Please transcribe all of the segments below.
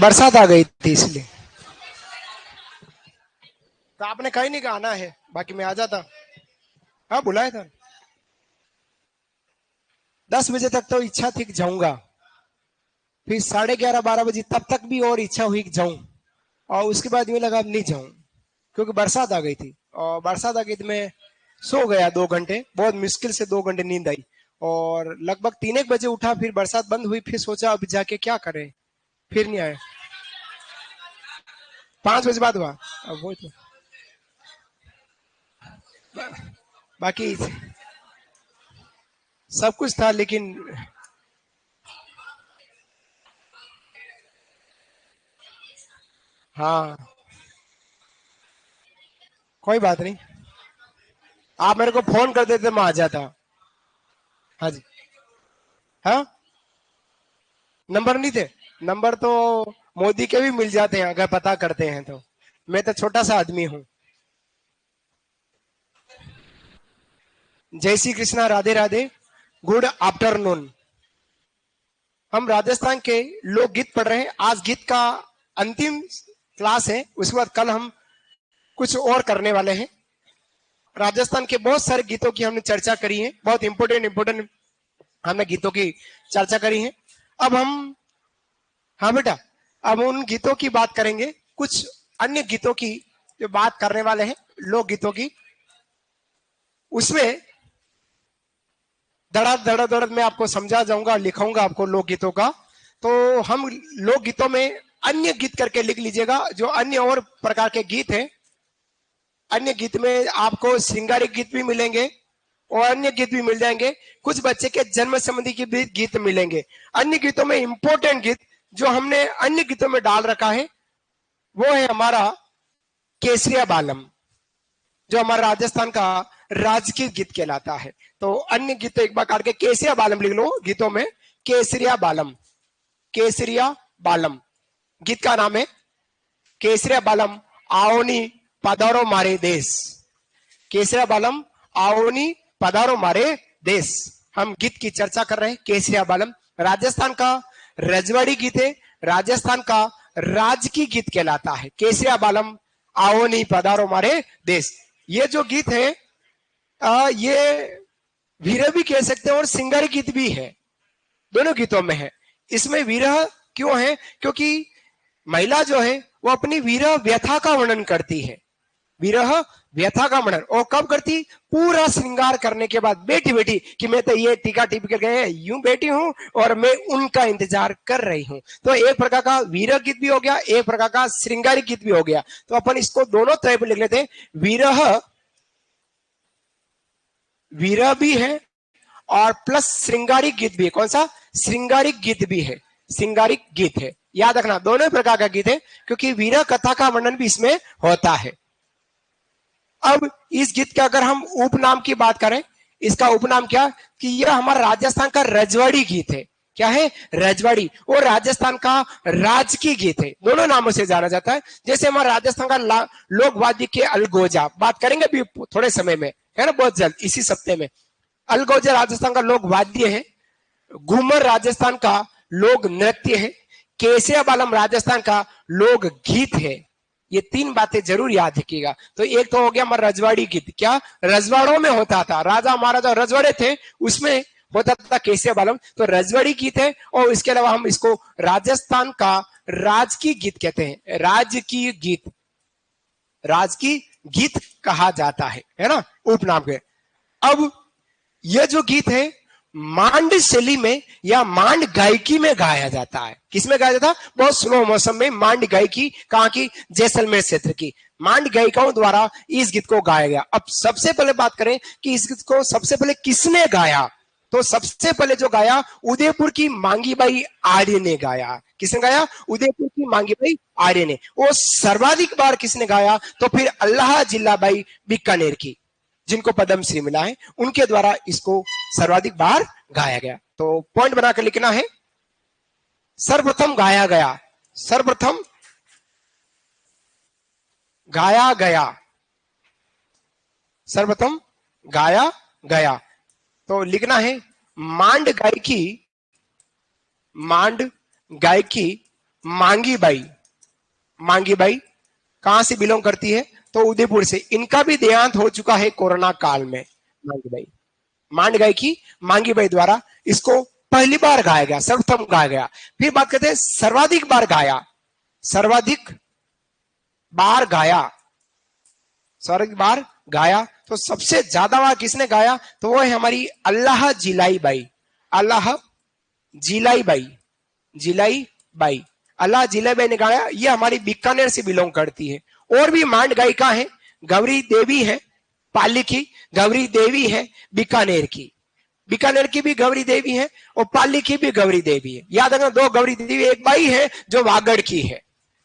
बरसात आ गई थी इसलिए। तो आपने कहीं नहीं कहा आना है, बाकी मैं आ जाता। हाँ बुलाया था। 10 बजे तक तो इच्छा थी कि जाऊंगा, फिर 11:30-12 बजे तब तक भी और इच्छा हुई कि जाऊं, और उसके बाद ये लगा अब नहीं जाऊं, क्योंकि बरसात आ गई थी। और बरसात आ गई तो मैं सो गया 2 घंटे, बहुत मुश्किल से 2 घंटे नींद आई। और लगभग 3 एक बजे उठा, फिर बरसात बंद हुई, फिर सोचा अब जाके क्या करें, फिर नहीं आया। 5 बजे बाद हुआ। अब वो तो बाकी सब कुछ था, लेकिन हाँ कोई बात नहीं। आप मेरे को फोन कर देते मैं आ जाता। हाँ जी। हाँ नंबर नहीं थे। नंबर तो मोदी के भी मिल जाते हैं अगर पता करते हैं तो। मैं तो छोटा सा आदमी हूँ। जय श्री कृष्णा, राधे राधे, गुड आफ्टरनून। हम राजस्थान के लोकगीत पढ़ रहे हैं। आज गीत का अंतिम क्लास है, उसके बाद कल हम कुछ और करने वाले हैं। राजस्थान के बहुत सारे गीतों की हमने चर्चा करी है, बहुत इंपोर्टेंट इंपोर्टेंट हमने गीतों की चर्चा करी है। अब हम, हाँ बेटा, अब उन गीतों की बात करेंगे, कुछ अन्य गीतों की जो बात करने वाले हैं, लोक गीतों की। उसमें धड़ा धड़ा धड़ मैं आपको समझा जाऊंगा, लिखाऊंगा आपको लोकगीतों का। तो हम लोकगीतों में अन्य गीत करके लिख लीजिएगा, जो अन्य और प्रकार के गीत हैं। अन्य गीत में आपको श्रृंगारिक गीत भी मिलेंगे और अन्य गीत भी मिल जाएंगे। कुछ बच्चे के जन्म संबंधी के भी गीत मिलेंगे। अन्य गीतों में इंपॉर्टेंट गीत जो हमने अन्य गीतों में डाल रखा है, वो है हमारा केसरिया बालम, जो हमारा राजस्थान का राजकीय गीत कहलाता है। तो अन्य गीत एक बार काट के केसरिया बालम लिख लो गीतों में। केसरिया बालम, केसरिया बालम गीत का नाम है। केसरिया बालम आओनी पधारो मारे देश। केसरिया बालम आओनी पधारो मारे देश। हम गीत की चर्चा कर रहे हैं। केसरिया बालम राजस्थान का रजवाड़ी गीत है, राजस्थान का राजकीय गीत कहलाता है। केसरिया बालम आओनी पधारो मारे देश, ये जो गीत है, ये वीरह भी कह सकते हैं और सिंगारी गीत भी है, दोनों गीतों में है। इसमें विरह क्यों है? क्योंकि महिला जो है वो अपनी विरह व्यथा का वर्णन करती है। विरह व्यथा का वर्णन और कब करती? पूरा श्रृंगार करने के बाद बैठी बैठी कि मैं तो ये टीका टिप कर गए यूं बैठी हूं और मैं उनका इंतजार कर रही हूं। तो एक प्रकार का वीरह गीत भी हो गया, एक प्रकार का श्रृंगारिक गीत भी हो गया। तो अपन इसको दोनों तरह पर लिख लेते हैं। विरह, विरह भी है और प्लस श्रृंगारिक गीत भी है। कौन सा? श्रृंगारिक गीत भी है, श्रृंगारिक गीत है। याद रखना दोनों प्रकार का गीत है, क्योंकि वीर कथा का वर्णन भी इसमें होता है। अब इस गीत का अगर हम उपनाम की बात करें, इसका उपनाम क्या कि यह हमारा राजस्थान का रजवाड़ी गीत है। क्या है? रजवाड़ी। और राजस्थान का राजकीय गीत है, दोनों नामों से जाना जाता है। जैसे हमारा राजस्थान का लोक वाद्य के अलगोजा, बात करेंगे भी थोड़े समय में, है ना, बहुत जल्द इसी सप्ते में। अलगोजा राजस्थान का लोक वाद्य है। घूमर राजस्थान का लोक नृत्य है। केसिया बालम राजस्थान का लोक गीत है। ये तीन बातें जरूर याद रखिएगा। तो एक तो हो गया हमारा रजवाड़ी गीत, क्या रजवाड़ों में होता था, राजा महाराजा रजवाड़े थे उसमें होता था केसिया बालम, तो रजवाड़ी गीत है। और इसके अलावा हम इसको राजस्थान का राजकीय गीत कहते हैं। राजकीय गीत, राजकीय गीत कहा जाता है ना, उपनाम के। अब यह जो गीत है मांड शैली में या मांड गायकी में गाया जाता है। किसमें गाया जाता है? बहुत स्लो मौसम में मांड गायकी, कहां की? जैसलमेर क्षेत्र की मांड गायिकाओं द्वारा इस गीत को गाया गया। अब सबसे पहले बात करें कि इस गीत को सबसे पहले किसने गाया, तो सबसे पहले जो गाया उदयपुर की मांगीबाई आर्य ने गाया। किसने गाया? उदयपुर की मांगीबाई आर्य ने। वो सर्वाधिक बार किसने गाया? तो फिर अल्लाह जिल्लाबाई बीकानेर की, जिनको पद्मश्री मिला है, उनके द्वारा इसको सर्वाधिक बार गाया गया। तो पॉइंट बनाकर लिखना है, सर्वप्रथम गाया गया, सर्वप्रथम गाया गया, सर्वप्रथम गाया गया। तो लिखना है मांड गायकी, मांड गायकी मांगी बाई। मांगी बाई कहां से बिलोंग करती है? तो उदयपुर से। इनका भी देहांत हो चुका है कोरोना काल में। मांगी बाई, मांड गाय की मांगी बाई द्वारा इसको पहली बार गाया गया, सर्वप्रथम गाया गया। फिर बात करते हैं सर्वाधिक बार गाया। सर्वाधिक बार गाया, सर्वाधिक बार गाया तो सबसे ज्यादा बार किसने गाया? तो वो है हमारी अल्लाह जिलाई बाई। अल्लाह जिलाई बाई, जिलाई बाई, अल्लाह जिलाई बाई ने गाया। ये हमारी बीकानेर से बिलोंग करती है। और भी मांड गायिका है, गौरी देवी है पाली की, गौरी देवी है बीकानेर की। बीकानेर की भी गौरी देवी है और पाली की भी गौरी देवी है। याद रखना, दो गौरी देवी, एक बाई है जो वागड़ की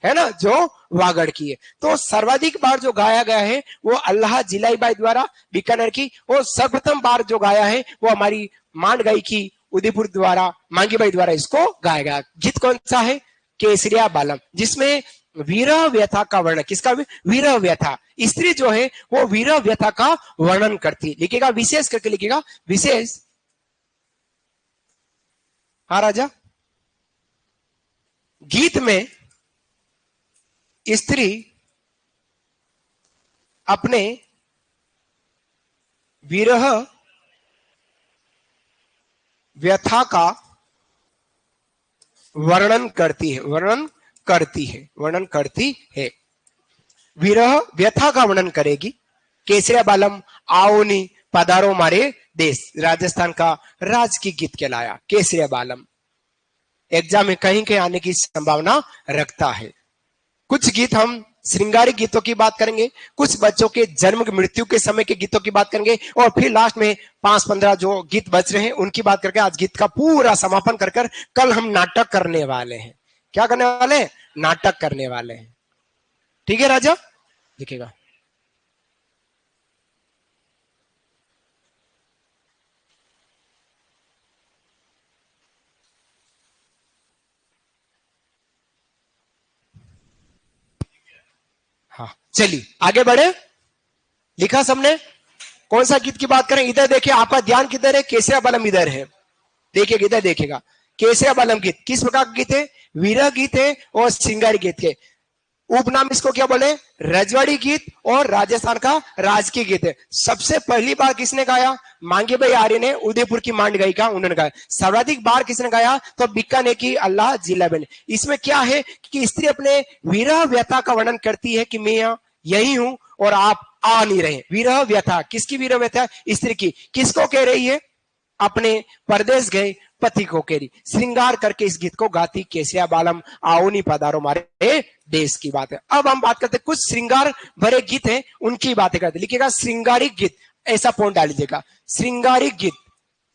है ना, जो वागड़ की है। तो सर्वाधिक बार जो गाया गया है वो अल्लाह जिलाई बाई द्वारा बीकानेर की, और सर्वप्रथम बार जो गाया है वो हमारी मांड गाई की उदयपुर द्वारा, मांगी बाई द्वारा इसको गाया गया। गीत कौन सा है? केसरिया बालम, जिसमें वीरह व्यथा का वर्णन, किसका? वीरह व्यथा। स्त्री जो है वो वीरह व्यथा का वर्णन करती। लिखेगा विशेष करके, लिखेगा विशेष। हाँ राजा, गीत में स्त्री अपने विरह व्यथा का वर्णन करती है, वर्णन करती है, वर्णन करती है। विरह व्यथा का वर्णन करेगी। केसरिया बालम आओनी पधारो मारे देश, राजस्थान का राजकीय गीत कहलाया केसरिया बालम। एग्जाम में कहीं कहीं आने की संभावना रखता है। कुछ गीत हम श्रृंगारिक गीतों की बात करेंगे, कुछ बच्चों के जन्म मृत्यु के समय के गीतों की बात करेंगे, और फिर लास्ट में 5-15 जो गीत बच रहे हैं उनकी बात करके आज गीत का पूरा समापन कर कल हम नाटक करने वाले हैं। क्या करने वाले हैं? नाटक करने वाले हैं। ठीक है राजा, दिखेगा। हाँ चलिए आगे बढ़े। लिखा सबने? कौन सा गीत की बात करें? इधर देखिए, आपका ध्यान किधर है? केसरिया बालम इधर है, देखिएगा इधर देखिएगा। केसरिया बालम गीत किस प्रकार का गीत है? वीरह गीत है और श्रृंगारी गीत के उपनाम इसको क्या बोले? रजवाड़ी गीत और राजस्थान का राजकीय गीत है। सबसे पहली बार किसने गाया? मांगी बाई आर्य ने, उदयपुर की मांड गायिका, उन्होंने गाया। सर्वाधिक बार किसने गाया? तो बीकानेर की अल्लाह जिलाई। इसमें क्या है कि स्त्री अपने विरह व्यथा का वर्णन करती है कि मैं यही हूं और आप आ नहीं रहे। विरह व्यथा, किसकी विरह व्यथा? स्त्री की। किसको कह रही है? अपने परदेश गए पति को कह रही। श्रृंगार करके इस गीत को गाती केसरिया बालम आओनी पधारो मारे देश की बात है। अब हम बात करते हैं, कुछ श्रृंगार भरे गीत हैं उनकी बातें करते। लिखिएगा श्रृंगारिक गीत, ऐसा पॉइंट डाल लीजिएगा। श्रृंगारिक गीत,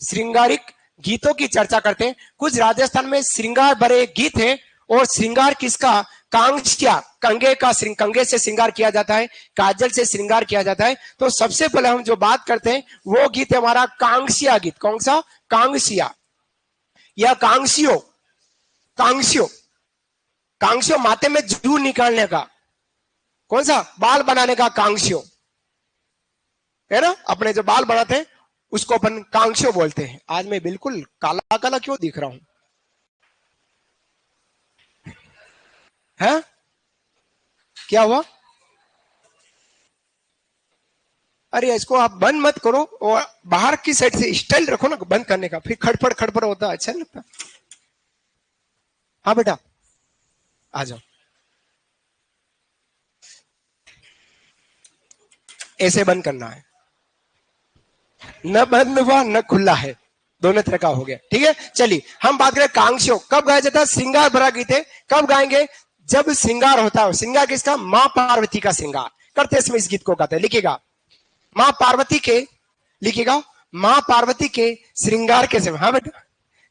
श्रृंगारिक गीतों की चर्चा करते हैं। कुछ राजस्थान में श्रृंगार भरे गीत हैं, और श्रृंगार किसका? कांग्सिया, कंगे का, कंगे से श्रृंगार किया जाता है, काजल से श्रृंगार किया जाता है। तो सबसे पहले हम जो बात करते हैं वो गीत है हमारा कांग्सिया गीत। कौन सा? कांग्सिया या कांग्सियो। कांग्सियो, कांग्सियो माथे में जू निकालने का, कौन सा? बाल बनाने का कांग्सियो है ना। अपने जो बाल बनाते हैं उसको अपन कांग्सियो बोलते हैं। आज मैं बिल्कुल काला काला क्यों दिख रहा हूं? है क्या हुआ? अरे इसको आप बंद मत करो, और बाहर की साइड से स्टाइल रखो ना बंद करने का, फिर खड़पड़ खड़पड़ होता है, अच्छा नहीं लगता। हाँ बेटा आ जाओ। ऐसे बंद करना है, न बंद हुआ न खुला है, दोनों तरह का हो गया। ठीक है, चलिए हम बात करें कांग्सियो। कब गाया जाता है? श्रृंगार भरा गीत है। कब गाएंगे? जब श्रृंगार होता है। श्रृंगार किसका? मां पार्वती का श्रृंगार करते समय इस गीत को गाते हैं। लिखिएगा मां पार्वती के, लिखिएगा मां पार्वती के श्रृंगार के समय। हाँ बेटा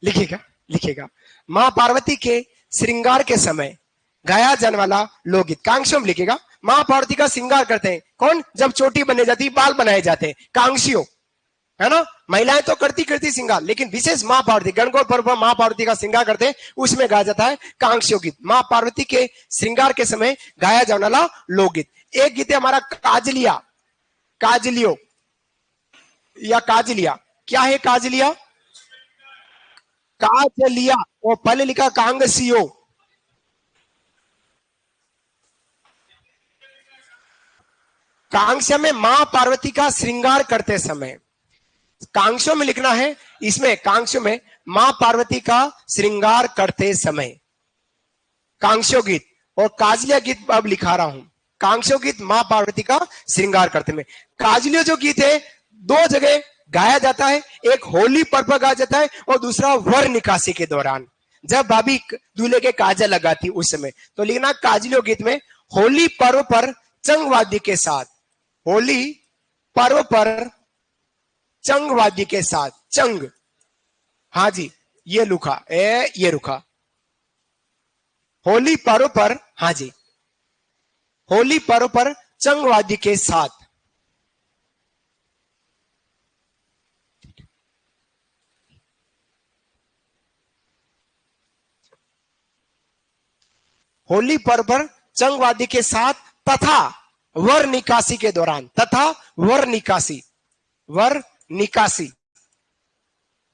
लिखिएगा, लिखिएगा मां पार्वती के श्रृंगार के समय गाया जाने वाला लोकगीत कांग्सियो में। लिखिएगा मां पार्वती का श्रृंगार करते हैं कौन? जब चोटी बने जाती, बाल बनाए जाते हैं, कांग्सियो है ना। महिलाएं तो करती करती श्रृंगार, लेकिन विशेष मां पार्वती, गणगौर पर्व पर मां पार्वती का श्रृंगार करते हैं, उसमें गाया जाता है कांग्सियो गीत। मां पार्वती के श्रृंगार के समय गाया जाने वाला लोकगीत। एक गीत है हमारा काजलिया, काजलियो या काजलिया। क्या है काजलिया? काजलिया, और पहले लिखा कांगसियो, कांस्य में मां पार्वती का श्रृंगार करते समय, कांक्षों में लिखना है, इसमें कांक्षों में मां पार्वती का श्रृंगार करते समय, कांक्षो गीत। और काजलिया गीत अब लिखा रहा हूं, कांक्षो गीत मां पार्वती का श्रृंगार करते में। काजलिया जो गीत है दो जगह गाया जाता है, एक होली पर्व पर गाया जाता है और दूसरा वर निकासी के दौरान, जब भाभी दूल्हे के काजल लगाती उस समय। तो लिखना काजलियो गीत में होली पर्व पर चंग वाद्य के साथ, होली पर्व पर चंग वाद्य के साथ, चंग, हाँ जी ये लुखा ये रुखा, होली पर्व पर, हाँ जी होली पर्व पर चंग वाद्य के साथ। होली पर्व पर चंग वाद्य के साथ तथा वर निकासी के दौरान, तथा वर निकासी, वर निकासी,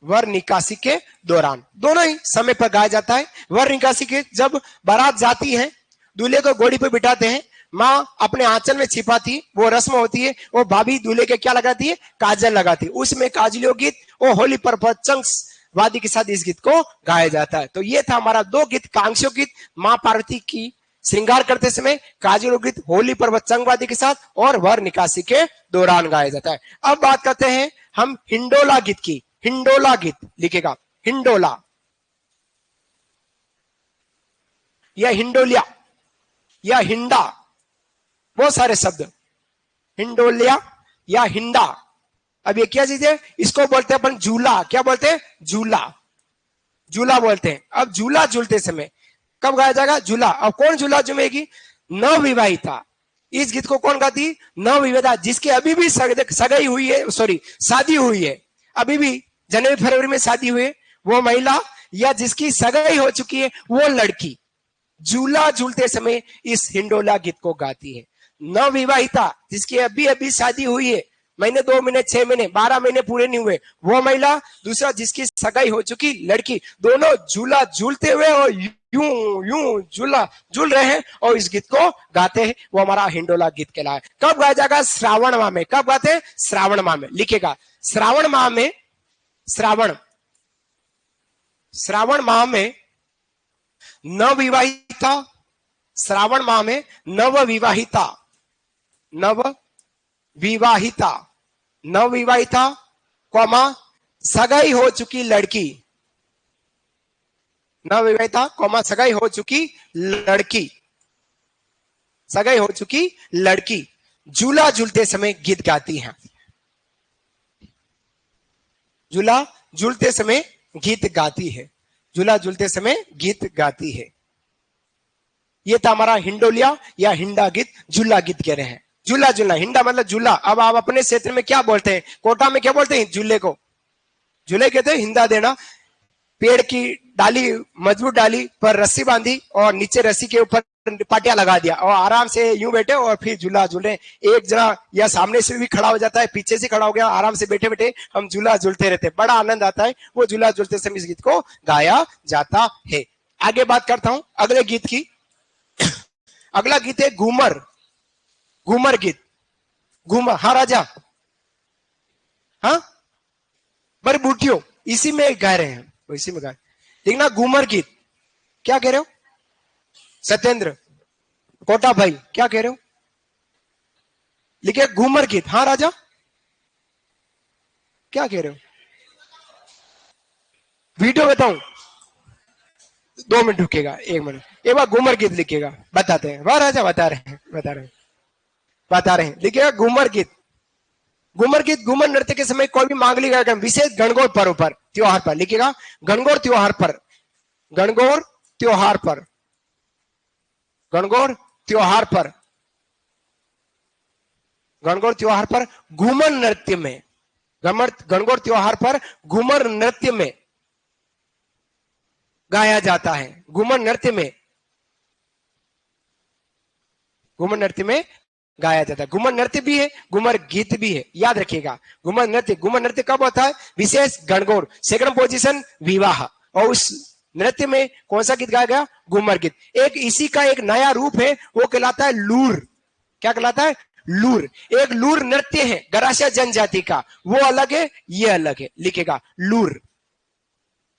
वर निकासी के दौरान, दोनों ही समय पर गाया जाता है। वर निकासी के जब बारात जाती है, दूल्हे को घोड़ी पर बिठाते हैं, माँ अपने आंचल में छिपाती, वो रस्म होती है, वो भाभी दूल्हे के क्या लगाती है, काजल लगाती है, उसमें काजलियो गीत और होली पर्व पर चंग वाद्य के साथ इस गीत को गाया जाता है। तो ये था हमारा दो गीत, कांक्षो गीत मां पार्वती की श्रृंगार करते समय, काजलियो गीत होली पर्व चंग वाद्य के साथ और वर निकासी के दौरान गाया जाता है। अब बात करते हैं हम हिंडोला गीत की। हिंडोला गीत लिखेगा, हिंडोला या हिंडोलिया या हिंडा, बहुत सारे शब्द, हिंडोलिया या हिंडा। अब ये क्या चीज है, इसको बोलते हैं अपन झूला, क्या बोलते हैं, झूला, झूला बोलते हैं। अब झूला झूलते समय कब गाया जाएगा, झूला। अब कौन झूला झूमेगी, नवविवाहिता। इस गीत को कौन गाती, नवविवाहिता, जिसके अभी भी सगाई हुई है, सॉरी शादी हुई है, अभी भी जनवरी फरवरी में शादी हुई है वो महिला, या जिसकी सगाई हो चुकी है वो लड़की झूला झूलते समय इस हिंडोला गीत को गाती है। नवविवाहिता, जिसकी अभी अभी शादी हुई है, महीने 2 महीने 6 महीने 12 महीने पूरे नहीं हुए वो महिला, दूसरा जिसकी सगाई हो चुकी लड़की, दोनों झूला झूलते हुए और यूं यूं झूला झूल रहे हैं और इस गीत को गाते हैं, वो हमारा हिंडोला गीत कहलाए। कब गाया जाएगा, श्रावण माह में। कब गाते हैं, श्रावण माह में। लिखेगा श्रावण माह में, श्रावण माह में नवविवाहिता, श्रावण माह में नवविवाहिता, नवविवाहिता, नवविवाहिता कौमा सगाई हो चुकी लड़की, नवविवाहिता कौमा सगाई हो चुकी लड़की, सगाई हो चुकी लड़की झूला झूलते समय गीत गाती हैं, झूला झूलते समय गीत गाती है, झूला झूलते समय गीत गाती है। ये था हमारा हिंडोलिया या हिंडा गीत, झूला गीत कह रहे हैं। झूला झूलना, हिंडा मतलब झूला। अब आप अपने क्षेत्र में क्या बोलते हैं, कोटा में क्या बोलते हैं, झूले को झूले कहते हैं, हिंदा देना। पेड़ की डाली, मजबूत डाली पर रस्सी बांधी और नीचे रस्सी के ऊपर पाटिया लगा दिया और आराम से यूं बैठे और फिर झूला झूले। एक जना या सामने से भी खड़ा हो जाता है, पीछे से खड़ा हो गया, आराम से बैठे बैठे हम झूला झूलते रहते हैं, बड़ा आनंद आता है। वो झूला झूलते समय इस गीत को गाया जाता है। आगे बात करता हूं अगले गीत की। अगला गीत है घूमर, घूमर गीत। घूमर, हाँ राजा, हाँ बड़े बूटियों इसी में गा रहे हैं, इसी में गा। देखना घूमर गीत, क्या कह रहे हो सत्येंद्र, कोटा भाई क्या कह रहे हो, लिखे घूमर गीत। हाँ राजा क्या कह रहे हो, वीडियो बताऊं, 2 मिनट रुकेगा, 1 मिनट, एक बार घूमर गीत लिखिएगा, बताते हैं। वाह राजा बता रहे हैं, बता रहे हैं। लिखिएगा घूमर गीत। घूमर गीत घूमर नृत्य के समय कोई भी मांगलिक कार्यक्रम, विशेष गणगौर पर्व पर, त्योहार पर। लिखिएगा गणगौर त्योहार पर, गणगौर त्योहार पर, गणगौर त्योहार पर, गणगौर त्योहार पर घूमर नृत्य में, गणगौर त्योहार पर घूमर नृत्य में गाया जाता है। घूमर नृत्य में, घूमर नृत्य में गाया जाता है। घूमर नृत्य भी है, घूमर गीत भी है, याद रखिएगा। घूमर नृत्य कब होता है, विशेष गणगौर, सेकंड पोजीशन विवाह, और उस नृत्य में कौन सा गीत गाया गया, घूमर गीत। एक इसी का एक नया रूप है, वो कहलाता है लूर। क्या कहलाता है, लूर, एक लूर नृत्य है गरासिया जनजाति का, वो अलग है, ये अलग है, लिखेगा लूर।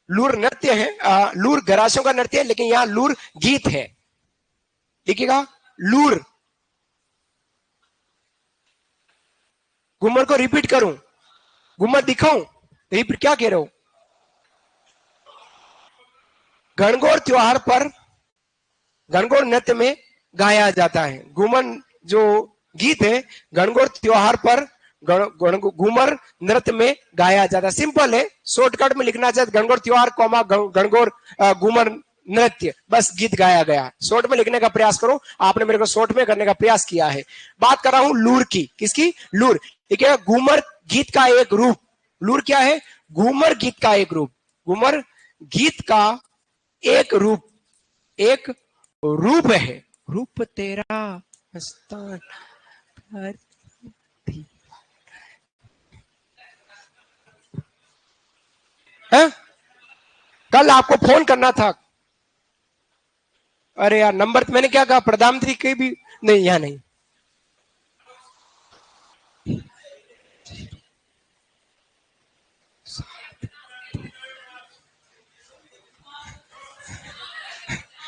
लूर नृत्य है, लूर गरासियों का नृत्य है, लेकिन यहां लूर गीत है, लिखेगा लूर। घूमर को रिपीट करूं, घूमर दिखाऊं, रिपीट क्या कह रहे हो? गणगौर त्योहार पर गणगौर नृत्य में गाया जाता है। घूमर जो गीत है गणगौर त्योहार पर घूमर नृत्य में गाया जाता है। सिंपल है, शॉर्टकट में लिखना चाहिए गणगौर त्योहार कॉमा गणगौर घूमर नृत्य, बस गीत गाया गया। शॉर्ट में लिखने का प्रयास करो, आपने मेरे को शॉर्ट में करने का प्रयास किया है। बात कर रहा हूं लूर की, किसकी? लूर। ठीक है, घूमर गीत का एक रूप। लूर क्या है? घूमर गीत का एक रूप। घूमर गीत का एक रूप, एक रूप है। रूप तेरा मस्तान है? कल आपको फोन करना था। अरे यार नंबर तो मैंने क्या कहा, प्रधानमंत्री के भी नहीं, यहां नहीं।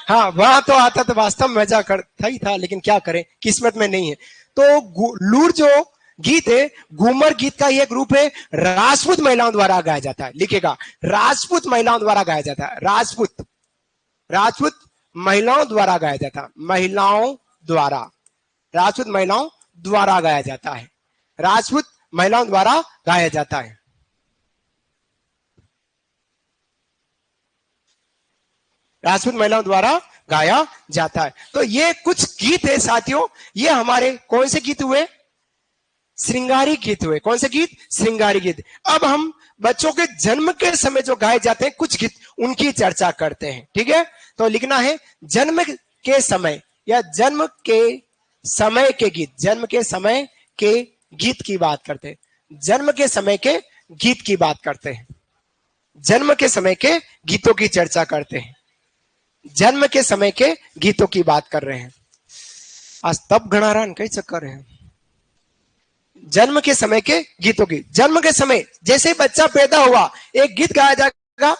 हाँ वहां तो आता तो वास्तव में मजा करता ही था, लेकिन क्या करें, किस्मत में नहीं है। तो लूर जो गीत है घूमर गीत का एक रूप है, राजपूत महिलाओं द्वारा गाया जाता है। लिखेगा राजपूत महिलाओं द्वारा गाया जाता है। राजपूत, राजपूत महिलाओं द्वारा गाया जाता है। महिलाओं द्वारा, राजपूत महिलाओं द्वारा गाया जाता है। राजपूत महिलाओं द्वारा गाया जाता है। राजपूत महिलाओं द्वारा गाया जाता है। तो ये कुछ गीत है साथियों, ये हमारे कौन से गीत हुए? श्रृंगारी गीत हुए। कौन से गीत? श्रृंगारी गीत। अब हम बच्चों के जन्म के समय जो गाए जाते हैं कुछ गीत, उनकी चर्चा करते हैं। ठीक है, तो लिखना है जन्म के समय या जन्म के समय के गीत। जन्म के समय के गीत की बात करते हैं। जन्म के समय के गीत की बात करते हैं। जन्म के समय के गीतों की चर्चा करते हैं। जन्म के समय के गीतों की बात कर रहे हैं। आज तब घनारान कई चक्कर है। जन्म के समय के गीतों की, जन्म के समय जैसे बच्चा पैदा हुआ एक गीत गाया जाएगा,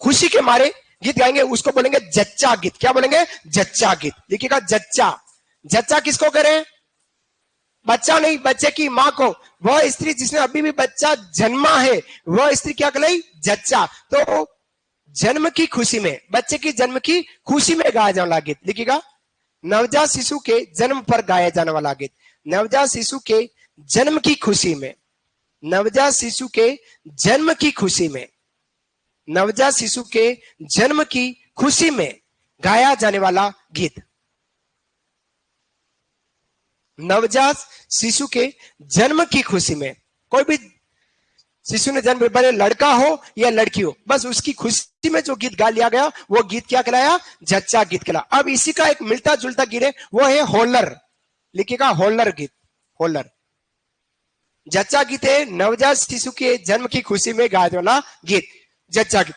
खुशी के मारे गीत गाएंगे, उसको बोलेंगे जच्चा गीत। क्या बोलेंगे? जच्चा गीत। लिखिएगा जच्चा। जच्चा किसको करें? बच्चा नहीं, बच्चे की मां को। वह स्त्री जिसने अभी भी बच्चा जन्मा है वह स्त्री क्या कहलाई? जच्चा। तो जन्म की खुशी में, बच्चे की जन्म की खुशी में गाया जाने वाला गीत। लिखिएगा नवजात शिशु के जन्म पर गाया जाने वाला गीत। नवजात शिशु के जन्म की खुशी में, नवजात शिशु के जन्म की खुशी में, नवजात शिशु के जन्म की खुशी में गाया जाने वाला गीत। नवजात शिशु के जन्म की खुशी में, कोई भी शिशु ने जन्म, भले लड़का हो या लड़की हो, बस उसकी खुशी में जो गीत गा लिया गया वो गीत क्या कहलाया? जच्चा गीत कहलाया। अब इसी का एक मिलता जुलता गीत है, वो है होलर। लिखिएगा होलर गीत। होलर जच्चा गीत है नवजात शिशु के जन्म की खुशी में गाया वाला गीत, जच्चा गीत।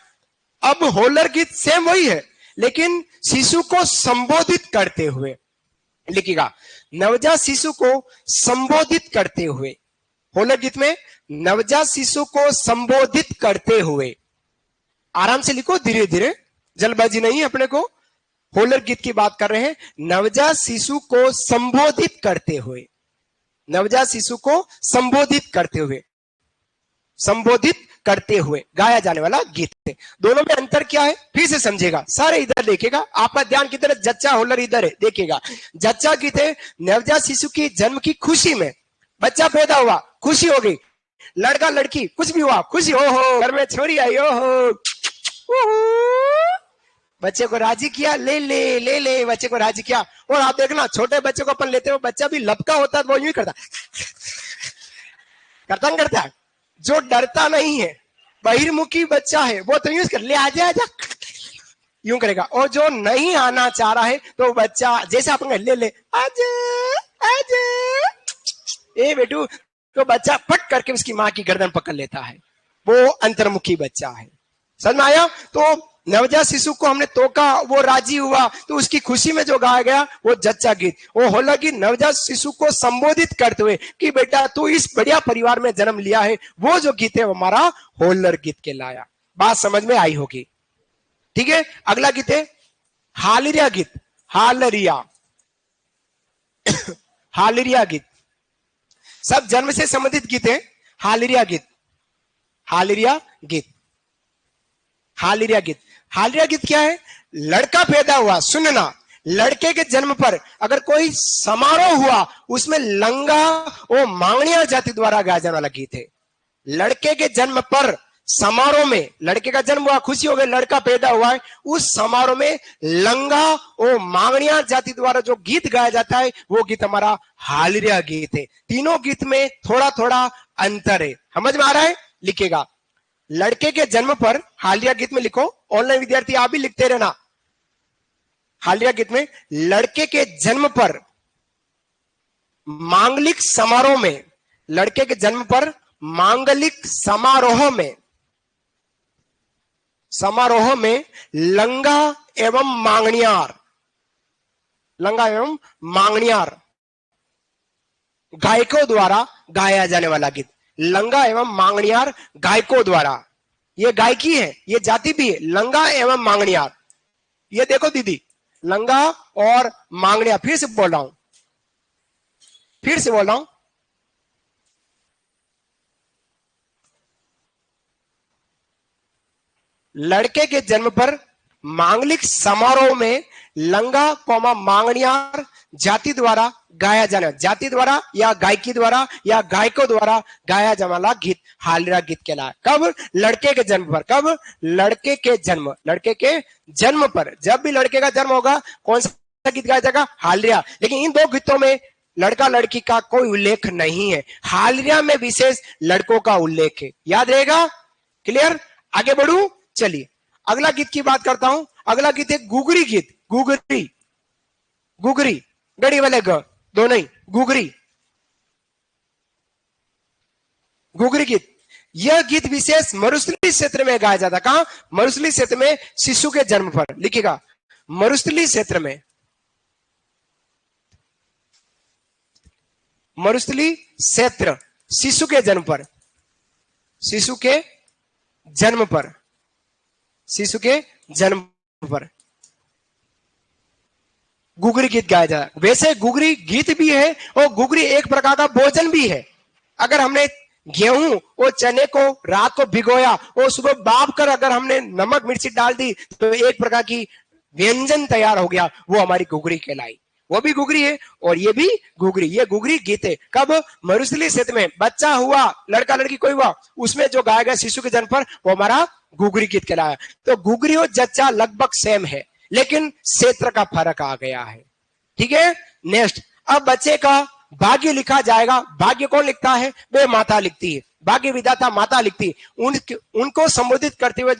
अब होलर गीत सेम वही है, लेकिन शिशु को संबोधित करते हुए। लिखिएगा नवजात शिशु को संबोधित करते हुए। होलर गीत में नवजात शिशु को संबोधित करते हुए। आराम से लिखो, धीरे धीरे, जल्दबाजी नहीं है अपने को। होलर गीत की बात कर रहे हैं, नवजात शिशु को संबोधित करते हुए। नवजात शिशु को संबोधित करते हुए, संबोधित करते हुए गाया जाने वाला गीत है। दोनों में अंतर क्या है फिर से समझेगा, सारे इधर देखिएगा, आपका ध्यान किधर है? जच्चा होलर इधर है, देखिएगा। जच्चा गीत है नवजात शिशु की जन्म की खुशी में, बच्चा पैदा हुआ, खुशी हो गई, लड़का लड़की कुछ भी हुआ, खुशी, हो घर में छोरी आई, हो बच्चे को राजी किया, ले ले ले ले, बच्चे को राजी किया। और आप देखना छोटे बच्चे को अपन लेते हो, बच्चा भी लपका होता है वो यूं ही करता करता नहीं करता। जो डरता नहीं है, बहिर्मुखी बच्चा है, वो तो यूं कर ले, आजा आजा यूं करेगा। और जो नहीं आना चाह रहा है तो बच्चा जैसे अपन ले ले, आजा आजा ए बेटू, तो बच्चा फट करके उसकी मां की गर्दन पकड़ लेता है, वो अंतर्मुखी बच्चा है। समझ में आया? तो नवजात शिशु को हमने तोका, वो राजी हुआ, तो उसकी खुशी में जो गाया गया वो जच्चा गीत, वो होला गीत नवजात शिशु को संबोधित करते हुए कि बेटा तू इस बढ़िया परिवार में जन्म लिया है, वो जो गीत है वो हमारा होल्लर गीत कहलाया। बात समझ में आई होगी, ठीक है। अगला गीत है हालरिया गीत। हालरिया हालरिया गीत सब जन्म से संबंधित गीत है। हालरिया गीत, हालरिया गीत, हालरिया गीत। हालरिया गीत क्या है? लड़का पैदा हुआ, सुनना, लड़के के जन्म पर अगर कोई समारोह हुआ उसमें लंगा और मांगणिया जाति द्वारा गाया जाने वाला गीत है। लड़के के जन्म पर समारोह में, लड़के का जन्म हुआ, खुशी हो गई, लड़का पैदा हुआ है, उस समारोह में लंगा और मांगणिया जाति द्वारा जो गीत गाया जाता है वो गीत हमारा हालरिया गीत है। तीनों गीत में थोड़ा थोड़ा अंतर है, समझ में आ रहा है? लिखेगा लड़के के जन्म पर हालरिया गीत में लिखो, ऑनलाइन विद्यार्थी आप भी लिखते रहना। हालरिया गीत में लड़के के जन्म पर मांगलिक समारोह में, लड़के के जन्म पर मांगलिक समारोह में लंगा एवं मांगणियार, लंगा एवं मांगणियार गायकों द्वारा गाया जाने वाला गीत। लंगा एवं मांगणियार गायकों द्वारा, ये गायकी है, ये जाति भी है, लंगा एवं मांगणियार। ये देखो दीदी, लंगा और मांगणियार, फिर से बोल रहा हूं, लड़के के जन्म पर मांगलिक समारोह में लंगा कौमा मांगणियार जाति द्वारा गाया जाना, जाति द्वारा या गायकी द्वारा या गायकों द्वारा गाया जाने वाला गीत हालरिया गीत कहलाया। कब? लड़के के जन्म पर। कब? लड़के के जन्म पर। जब भी लड़के का जन्म होगा कौन सा गीत गाया जाएगा? हालरिया। लेकिन इन दो गीतों में लड़का लड़की का कोई उल्लेख नहीं है, हालरिया में विशेष लड़कों का उल्लेख है। याद रहेगा? क्लियर? आगे बढ़ू, चलिए अगला गीत की बात करता हूं। अगला गीत है गुगरी गीत। गुगरी गड़ी वाले ग दो नहीं, गुगरी गीत। यह गीत विशेष मरुस्थली क्षेत्र में गाया जाता। कहां? मरुस्थली क्षेत्र में शिशु के जन्म पर। लिखिएगा मरुस्थली क्षेत्र में, मरुस्थली क्षेत्र शिशु के जन्म पर, शिशु के जन्म पर गुगरी गीत गाया जाता है। वैसे गुगरी गीत भी है और गुगरी एक प्रकार का भोजन भी है। अगर हमने गेहूं और चने को रात को भिगोया और सुबह बाप कर अगर हमने नमक मिर्ची डाल दी तो एक प्रकार की व्यंजन तैयार हो गया, वो हमारी गुगरी कहलाई। वो भी गुगरी है और ये भी गुगरी, ये गुगरी गीत है। कब? मरुस्थली क्षेत्र में बच्चा हुआ, लड़का लड़की कोई हुआ, उसमें जो गाया गया शिशु के जन्म पर वो हमारा गुगरी गीत कहलाया। तो गुगरी और जच्चा लगभग सेम है लेकिन क्षेत्र का फर्क आ गया है, ठीक है। नेक्स्ट, अब बच्चे का भाग्य लिखा जाएगा। भाग्य कौन लिखता है? वे माता लिखती है, भाग्य विधाता माता लिखती है। उनको संबोधित करते हुए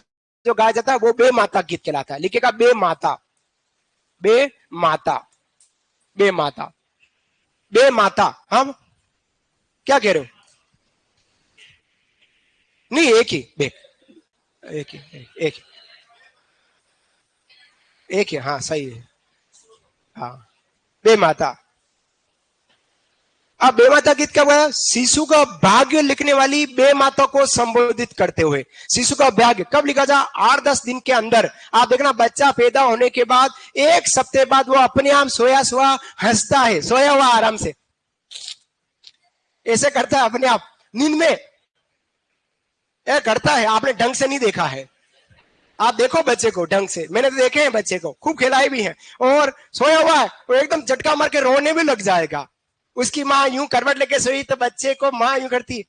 जो गाया जाता है वो बे माता गीत कहलाता है। लिखेगा बे माता, बे माता, बे माता, बे माता। हम क्या कह रहे हो? नहीं, एक ही बे, एक ही, हाँ सही है, हाँ बे माता। अब बेमाता गीत क्या हुआ? शिशु का भाग्य लिखने वाली बेमाता को संबोधित करते हुए। शिशु का भाग्य कब लिखा जा? 8-10 दिन के अंदर। आप देखना बच्चा पैदा होने के बाद 1 सप्ताह बाद वो अपने आप सोया हंसता है, सोया हुआ आराम से ऐसे करता है अपने आप नींद में, यह करता है। आपने ढंग से नहीं देखा है, आप देखो बच्चे को ढंग से, मैंने तो देखे हैं बच्चे को, खूब खिलाए भी हैं। और सोया हुआ है वो एकदम झटका मार के रोने भी लग जाएगा। उसकी माँ यूं करवट लेके सोई तो बच्चे को माँ यूं करती,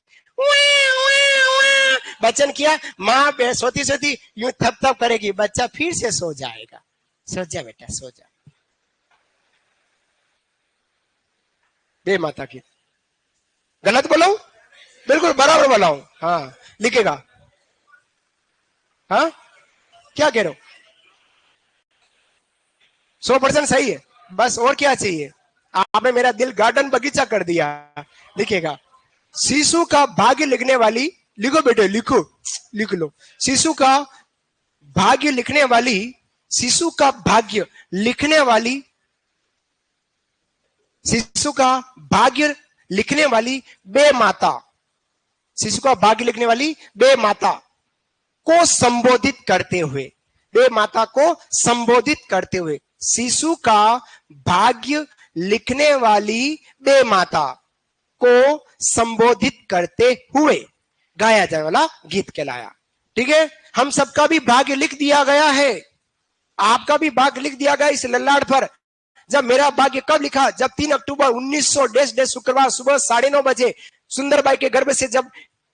बच्चन किया, माँ सोती सोती यूं थप थप करेगी, बच्चा फिर से सो जाएगा। सो जा बेटा, सो जा। बे माता की गलत बोला हूं? बिल्कुल बराबर बोला हूं। हाँ लिखेगा, हाँ क्या कह रहे हो? 100% सही है, बस और क्या चाहिए? आपने मेरा दिल गार्डन बगीचा कर दिया। लिखेगा शिशु का भाग्य लिखने वाली, लिखो बेटे लिखो, लिख लो। शिशु का भाग्य लिखने वाली, शिशु का भाग्य लिखने वाली, शिशु का भाग्य लिखने वाली बे माता, शिशु का भाग्य लिखने वाली बे माता को संबोधित करते हुए, बे माता को संबोधित करते हुए, शिशु का भाग्य लिखने वाली बे माता को संबोधित करते हुए गाया जाने वाला गीत कहलाया। ठीक है, हम सबका भी भाग्य लिख दिया गया है, आपका भी भाग्य लिख दिया गया इस ललाट पर। जब मेरा भाग्य कब लिखा, जब 3 अक्टूबर 1900 शुक्रवार सुबह 9:30 बजे सुंदरबाई के गर्भ से जब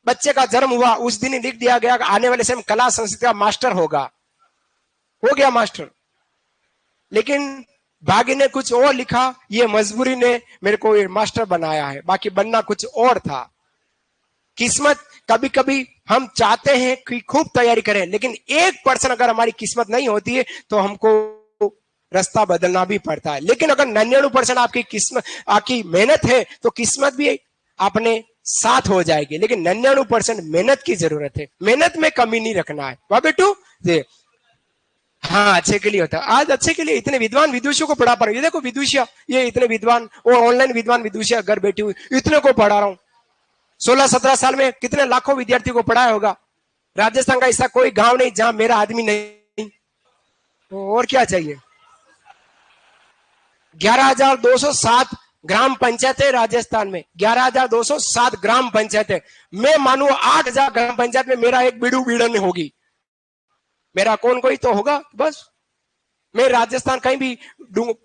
बच्चे का जन्म हुआ, उस दिन ही लिख दिया गया आने वाले समय कला संस्कृति का मास्टर होगा। हो गया मास्टर। लेकिन भाग्य ने कुछ और लिखा, ये मजबूरी ने मेरे को ये मास्टर बनाया है, बाकी बनना कुछ और था। किस्मत, कभी कभी हम चाहते हैं कि खूब तैयारी करें, लेकिन 1% अगर हमारी किस्मत नहीं होती है तो हमको रास्ता बदलना भी पड़ता है। लेकिन अगर 99% आपकी किस्मत, आपकी मेहनत है, तो किस्मत भी अपने साथ हो जाएगी। लेकिन 99% मेहनत की जरूरत है, मेहनत में कमी नहीं रखना है। वाह बेटू, हाँ, अच्छे के लिए होता है। आज अच्छे के लिए इतने विद्वान विदुषियों को पढ़ा पा रहा हूँ। ये देखो विदुषिया, ये इतने विद्वान और ऑनलाइन विद्वान विदुषिया घर बैठी हुई, इतने को पढ़ा रहा हूँ। 16-17 साल में कितने लाखों विद्यार्थियों को पढ़ाया होगा। राजस्थान का ऐसा कोई गांव नहीं जहां मेरा आदमी नहीं, तो और क्या चाहिए। 11,207 ग्राम पंचायत है राजस्थान में, 11,207 ग्राम पंचायत है। मैं मानू 8,000 ग्राम पंचायत में मेरा एक बीड़ू बीड़न होगी, मेरा कौन कोई तो होगा बस। मैं राजस्थान कहीं भी,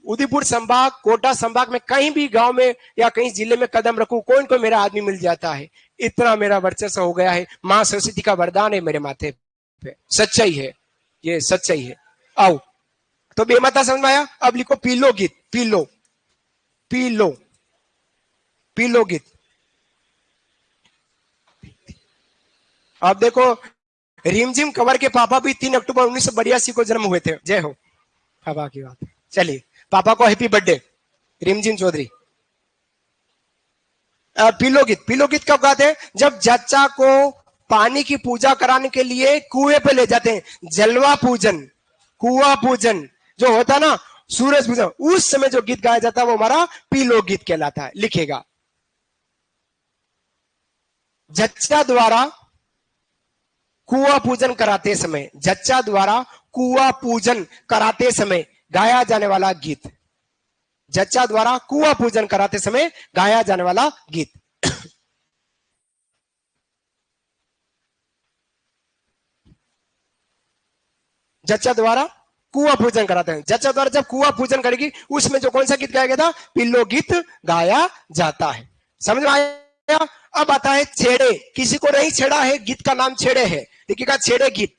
उदयपुर संभाग, कोटा संभाग में कहीं भी गांव में या कहीं जिले में कदम रखूं, कोई कोई मेरा आदमी मिल जाता है। इतना मेरा वर्चस्व हो गया है, मां सरस्वती का वरदान है मेरे माथे पे। सच्चाई है, ये सच्चाई है। आओ, तो बेमाता समझ में आया। अब लिखो पीलो गीत, पीलो, पीलो, पीलो गीत। अब देखो, रिमझिम कंवर के पापा भी 3 अक्टूबर 1982 को जन्म हुए थे। जय हो पापा की बात। चलिए, पापा को हैप्पी बर्थडे रिमझिम चौधरी। पीलो गीत, पीलो गीत कब गाते हैं, जब जच्चा को पानी की पूजा कराने के लिए कुएं पे ले जाते हैं। जलवा पूजन, कुआ पूजन जो होता है ना, सूरज पूजन, उस समय जो गीत गाया जाता है वो हमारा पीलो गीत कहलाता है। लिखेगा, जच्चा द्वारा कुआ पूजन कराते समय, जच्चा द्वारा कुआ पूजन कराते समय गाया जाने वाला गीत, जच्चा द्वारा कुआ पूजन कराते समय गाया जाने वाला गीत। जच्चा द्वारा कुआ पूजन कराते हैं, जच्चा द्वारा जब कुआ पूजन करेगी उसमें जो कौन सा गीत गाया गया था, पिल्लो गीत गाया जाता है। समझ में आया। अब आता है छेड़े, किसी को नहीं छेड़ा है, गीत का नाम छेड़े है। देखिएगा, छेड़े गीत,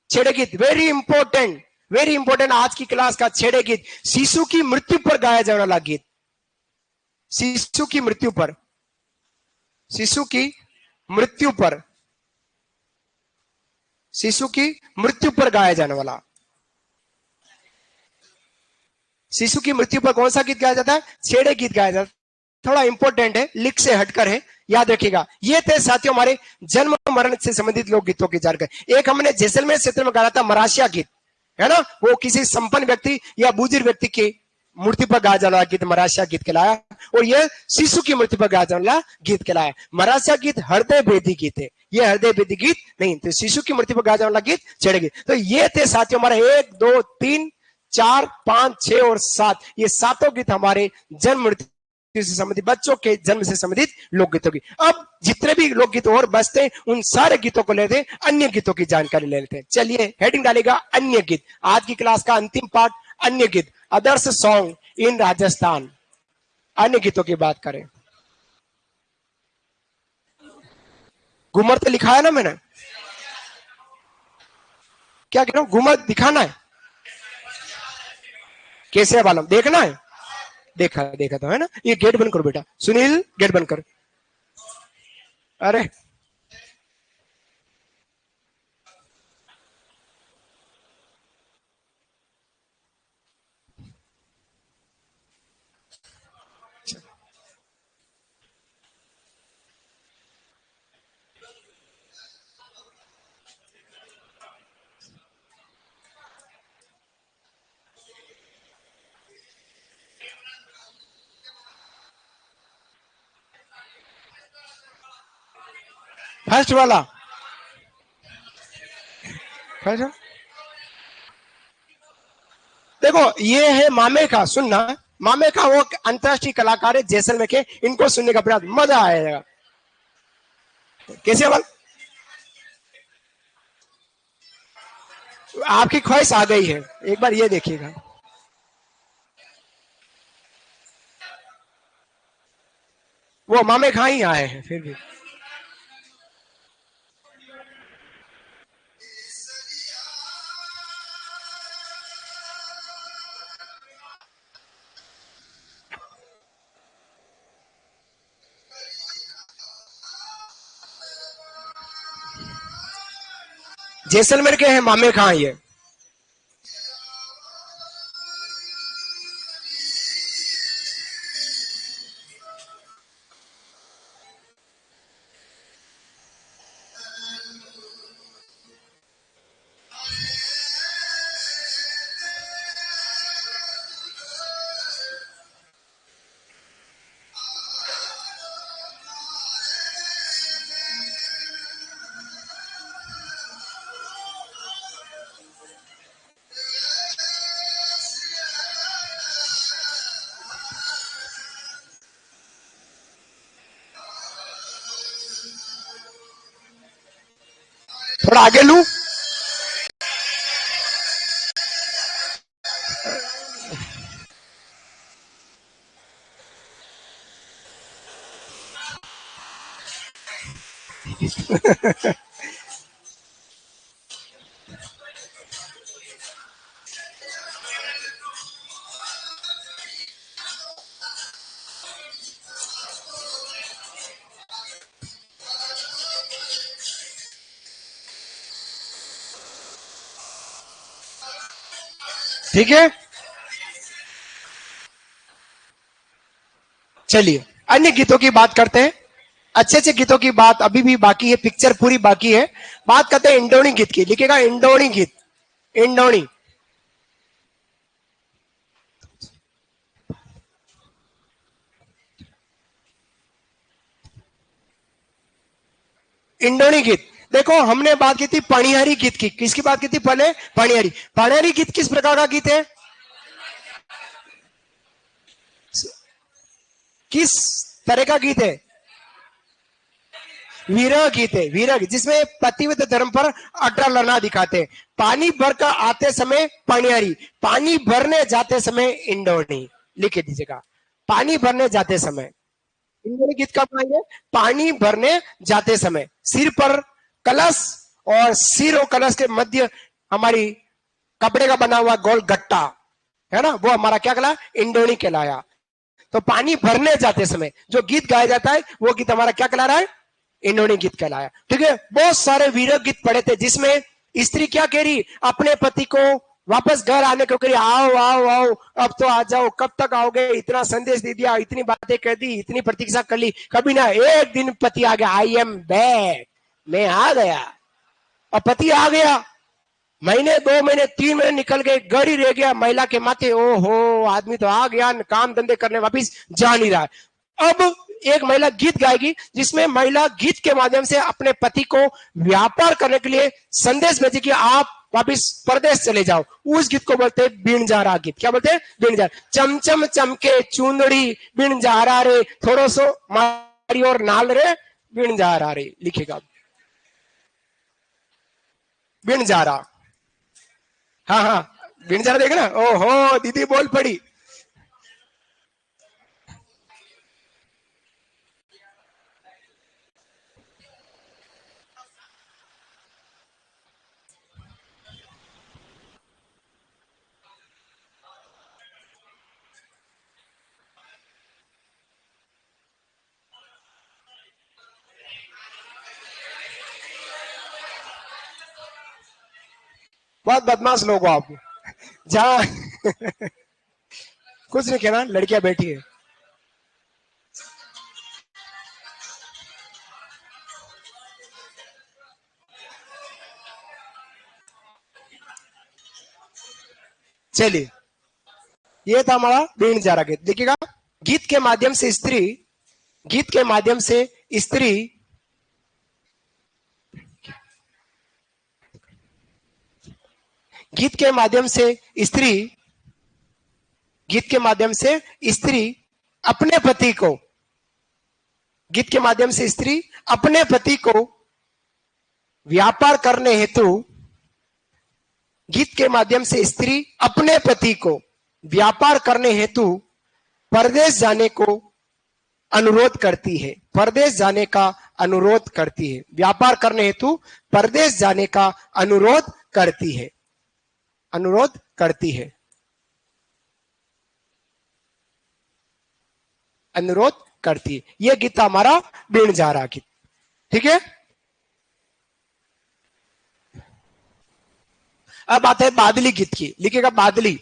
छेड़े गीत वेरी इंपॉर्टेंट, वेरी इंपॉर्टेंट आज की क्लास का छेड़े गीत। शिशु की मृत्यु पर गाया जाने वाला गीत, शिशु की मृत्यु पर, शिशु की मृत्यु पर, शिशु की मृत्यु पर गाया जाने वाला, शिशु की मृत्यु पर कौन सा गीत गाया जाता है, छेड़े गीत गाया जाता है। थोड़ा इंपॉर्टेंट है, लिख से हटकर है, याद रखिएगा। ये थे साथियों हमारे जन्म मरण से संबंधित लोक गीतों की जानकारी। एक हमने जैसलमेर क्षेत्र में गाया था मरासिया गीत, है ना, वो किसी संपन्न व्यक्ति या बुजुर्ग व्यक्ति की मूर्ति पर गाया जाने वाला गीत मरासिया गीत कहलाया, और यह शिशु की मूर्ति पर गाया जाने वाला गीत कहलाया। मरासिया गीत हृदय भेदी गीत है, ये हृदय भेदी गीत नहीं, तो शिशु की मूर्ति पर गाया जाने वाला गीत छेड़े गीत। तो ये थे साथियों हमारे 1, 2, 3, 4, 5, 6 और 7, ये सातों गीत हमारे जन्म मृत्यु से संबंधित, बच्चों के जन्म से संबंधित लोकगीतों की। अब जितने भी लोकगीत और बचते हैं उन सारे गीतों को लेते हैं, अन्य गीतों की जानकारी ले लेते हैं। चलिए, हेडिंग डालेगा अन्य गीत। आज की क्लास का अंतिम पार्ट अन्य गीत, अदर्स सॉन्ग इन राजस्थान। अन्य गीतों की बात करें, घूमर तो लिखा है ना मैंने, क्या कह रहा हूं, घूमर दिखाना है, कैसे वाला देखना है, देखा देखा तो है ना। ये गेट बंद करो बेटा, सुनील गेट बंद कर। अरे फर्स्ट वाला फर्स्ट। देखो ये है मामे का, सुनना, मामे का वो अंतरराष्ट्रीय कलाकार है जैसलमेर के, इनको सुनने का प्रयास, मजा आएगा। कैसे वाल आपकी ख्वाहिश आ गई है, एक बार ये देखिएगा। वो मामे खां ही आए हैं फिर भी। जैसलमेर के हैं मामे खां ये। थोड़ा आगे लू। ठीक है, चलिए अन्य गीतों की बात करते हैं। अच्छे अच्छे गीतों की बात अभी भी बाकी है, पिक्चर पूरी बाकी है। बात करते हैं इंडोनी गीत की, लिखेगा इंडोनी गीत, इंडोनी। इंडोनी गीत, देखो हमने बात की थी पणिहारी गीत की, किसकी बात की थी पहले, पणिहारी। पणिहारी गीत किस प्रकार का गीत है, किस तरह का गीत है, वीरह गीत है, वीरह गीत जिसमें पतिव्रत धर्म पर अटल रहना दिखाते हैं। पानी भरकर आते समय पणिहारी, पानी भरने जाते समय इंडोनी, लिख दीजिएगा। पानी भरने जाते समय इंडोनी गीत कब गाएंगे, पानी भरने जाते समय। सिर पर कलश और सिर और कलश के मध्य हमारी कपड़े का बना हुआ गोल गट्टा है ना, वो हमारा क्या कहला, इंडोनी कहलाया। तो पानी भरने जाते समय जो गीत गाया जाता है वो गीत हमारा क्या कहला रहा है, इंडोनी गीत कहलाया। ठीक है, बहुत सारे वीरह गीत पढ़े थे जिसमें स्त्री क्या कह रही, अपने पति को वापस घर आने को कह रही, आओ आओ आओ अब तो आ जाओ, कब तक आओगे, इतना संदेश दे दिया, इतनी बातें कह दी, इतनी प्रतीक्षा कर ली, कभी ना एक दिन पति आ गया, आई एम बैक, मैं आ गया। और पति आ गया, महीने 2 महीने 3 महीने निकल गए, गड़ी रह गया महिला के माथे, ओहो आदमी तो आ गया, काम धंधे करने वापिस जा नहीं रहा है। अब एक महिला गीत गाएगी जिसमें महिला गीत के माध्यम से अपने पति को व्यापार करने के लिए संदेश भेजे कि आप वापिस परदेश चले जाओ। उस गीत को बोलते हैं बीण जा रहा गीत। क्या बोलते हैं, बीण जा, चमचम चमके चुंदड़ी बीण जा रहा रे, थोड़ो सो मारी और नाल रे बीण जा रहा रे, लिखेगा बीण जा रहा। हाँ हाँ, बीण जा रहा देखना, ओहो दीदी बोल पड़ी। बहुत बदमाश लोग हो आप, जहां कुछ नहीं कहना, लड़कियां बैठी है। चलिए, ये था हमारा बीण जा रहा गीत, देखिएगा। गीत के माध्यम से स्त्री, गीत के माध्यम से स्त्री गीत के माध्यम से स्त्री, गीत के माध्यम से स्त्री अपने पति को, गीत के माध्यम से स्त्री अपने पति को व्यापार करने हेतु, गीत के माध्यम से स्त्री अपने पति को व्यापार करने हेतु परदेश जाने को अनुरोध करती है, परदेश जाने का अनुरोध करती है, व्यापार करने हेतु परदेश जाने का अनुरोध करती है, अनुरोध करती है, अनुरोध करती है। यह गीत हमारा बीण जा रहा गीत, ठीक है। अब आता है बादली गीत की, लिखेगा बादली।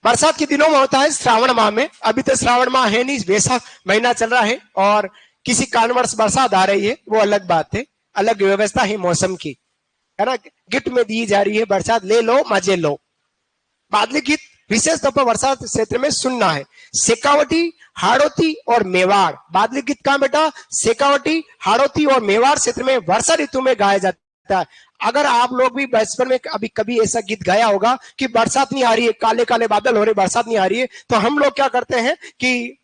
बरसात के दिनों में होता है, श्रावण माह में। अभी तो श्रावण माह है नहीं, वैशाख महीना चल रहा है और किसी कारणवश बरसात आ रही है, वो अलग बात है, अलग व्यवस्था है मौसम की, है ना। गिफ्ट में दी जा रही है बरसात, ले लो मजे लो। बादली गीत विशेष तौर पर वर्षा क्षेत्र में सुनना है। शेखावटी, हाड़ौती और मेवाड़, बादली गीत कहां बेटा? शेखावटी, हाड़ौती और मेवाड़ क्षेत्र में वर्षा ऋतु में गाया जाता है। अगर आप लोग भी बचपन में अभी कभी ऐसा गीत गाया होगा कि बरसात नहीं आ रही है, काले काले बादल हो रहे, बरसात नहीं आ रही है, तो हम लोग क्या करते हैं कि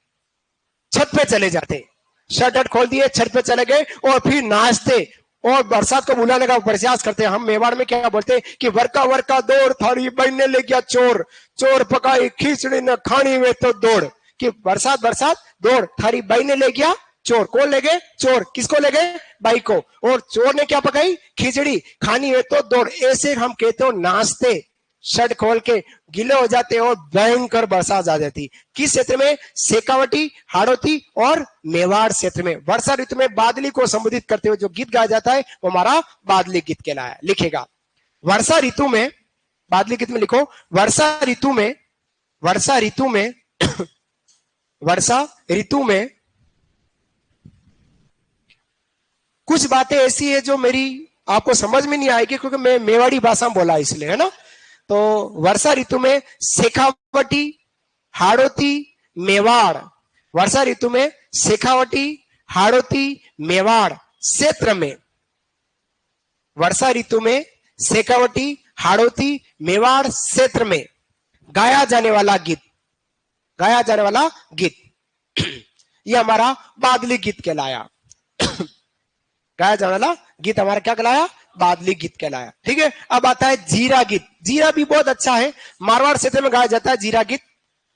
छत पे चले जाते, शर्ट खोल दिए, छत पे चले गए और फिर नाचते और बरसात को बुलाने का प्रयास करते हैं। हम मेवाड़ में क्या बोलते हैं कि वर्का वर्का दौड़, थारी बहने ले गया चोर, चोर पकाई खिचड़ी न खानी में तो दौड़, कि बरसात बरसात दौड़, थारी बहने ले गया चोर। कौन ले गए? चोर। किसको ले गए? बाई को। और चोर ने क्या पकाई? खिचड़ी, खानी है तो दौड़। ऐसे हम कहते हो नाचते, शर्ट खोल के गीले हो जाते और भयंकर बरसात आ जाती। किस क्षेत्र में? शेखावटी, हाड़ौती और मेवाड़ क्षेत्र में वर्षा ऋतु में बादली को संबोधित करते हुए जो गीत गाया जाता है वो हमारा बादली गीत कहलाया। लिखेगा वर्षा ऋतु में, बादली गीत में लिखो वर्षा ऋतु में, वर्षा ऋतु में वर्षा ऋतु में कुछ बातें ऐसी है जो मेरी आपको समझ में नहीं आएगी क्योंकि मैं मेवाड़ी भाषा में बोला इसलिए, है ना। तो वर्षा ऋतु में शेखावटी, हाड़ौती, मेवाड़, वर्षा ऋतु में शेखावटी, हाड़ौती, मेवाड़ क्षेत्र में, वर्षा ऋतु में शेखावटी, हाड़ौती, मेवाड़ क्षेत्र में गाया जाने वाला गीत, गाया जाने वाला गीत ये हमारा बादली गीत कहलाया। गाया जाने वाला गीत हमारा क्या कहलाया? बादली गीत कहलाया। ठीक है। अब आता है जीरा गीत। जीरा भी बहुत अच्छा है, मारवाड़ क्षेत्र में गाया जाता है जीरा गीत।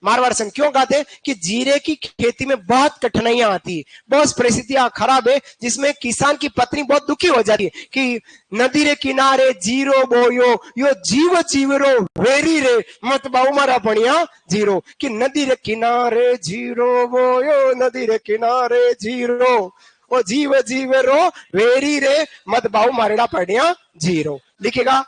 मारवाड़ संघ क्यों गाते हैं कि जीरे की खेती में बहुत कठिनाइयां आती है, बहुत परिस्थितियां खराब है, जिसमें किसान की पत्नी बहुत दुखी हो जाती है कि नदी रे किनारे जीरो बोयो, यो जीव जीवरो वेरी रे मत बाऊ मारा पणिया जीरो, कि नदी रे किनारे जीरो बोयो, नदी रे किनारे जीरो, ओ जीव जीव रो वेरी रे मत बाऊ मारेड़ा पड़िया जीरो। लिखेगा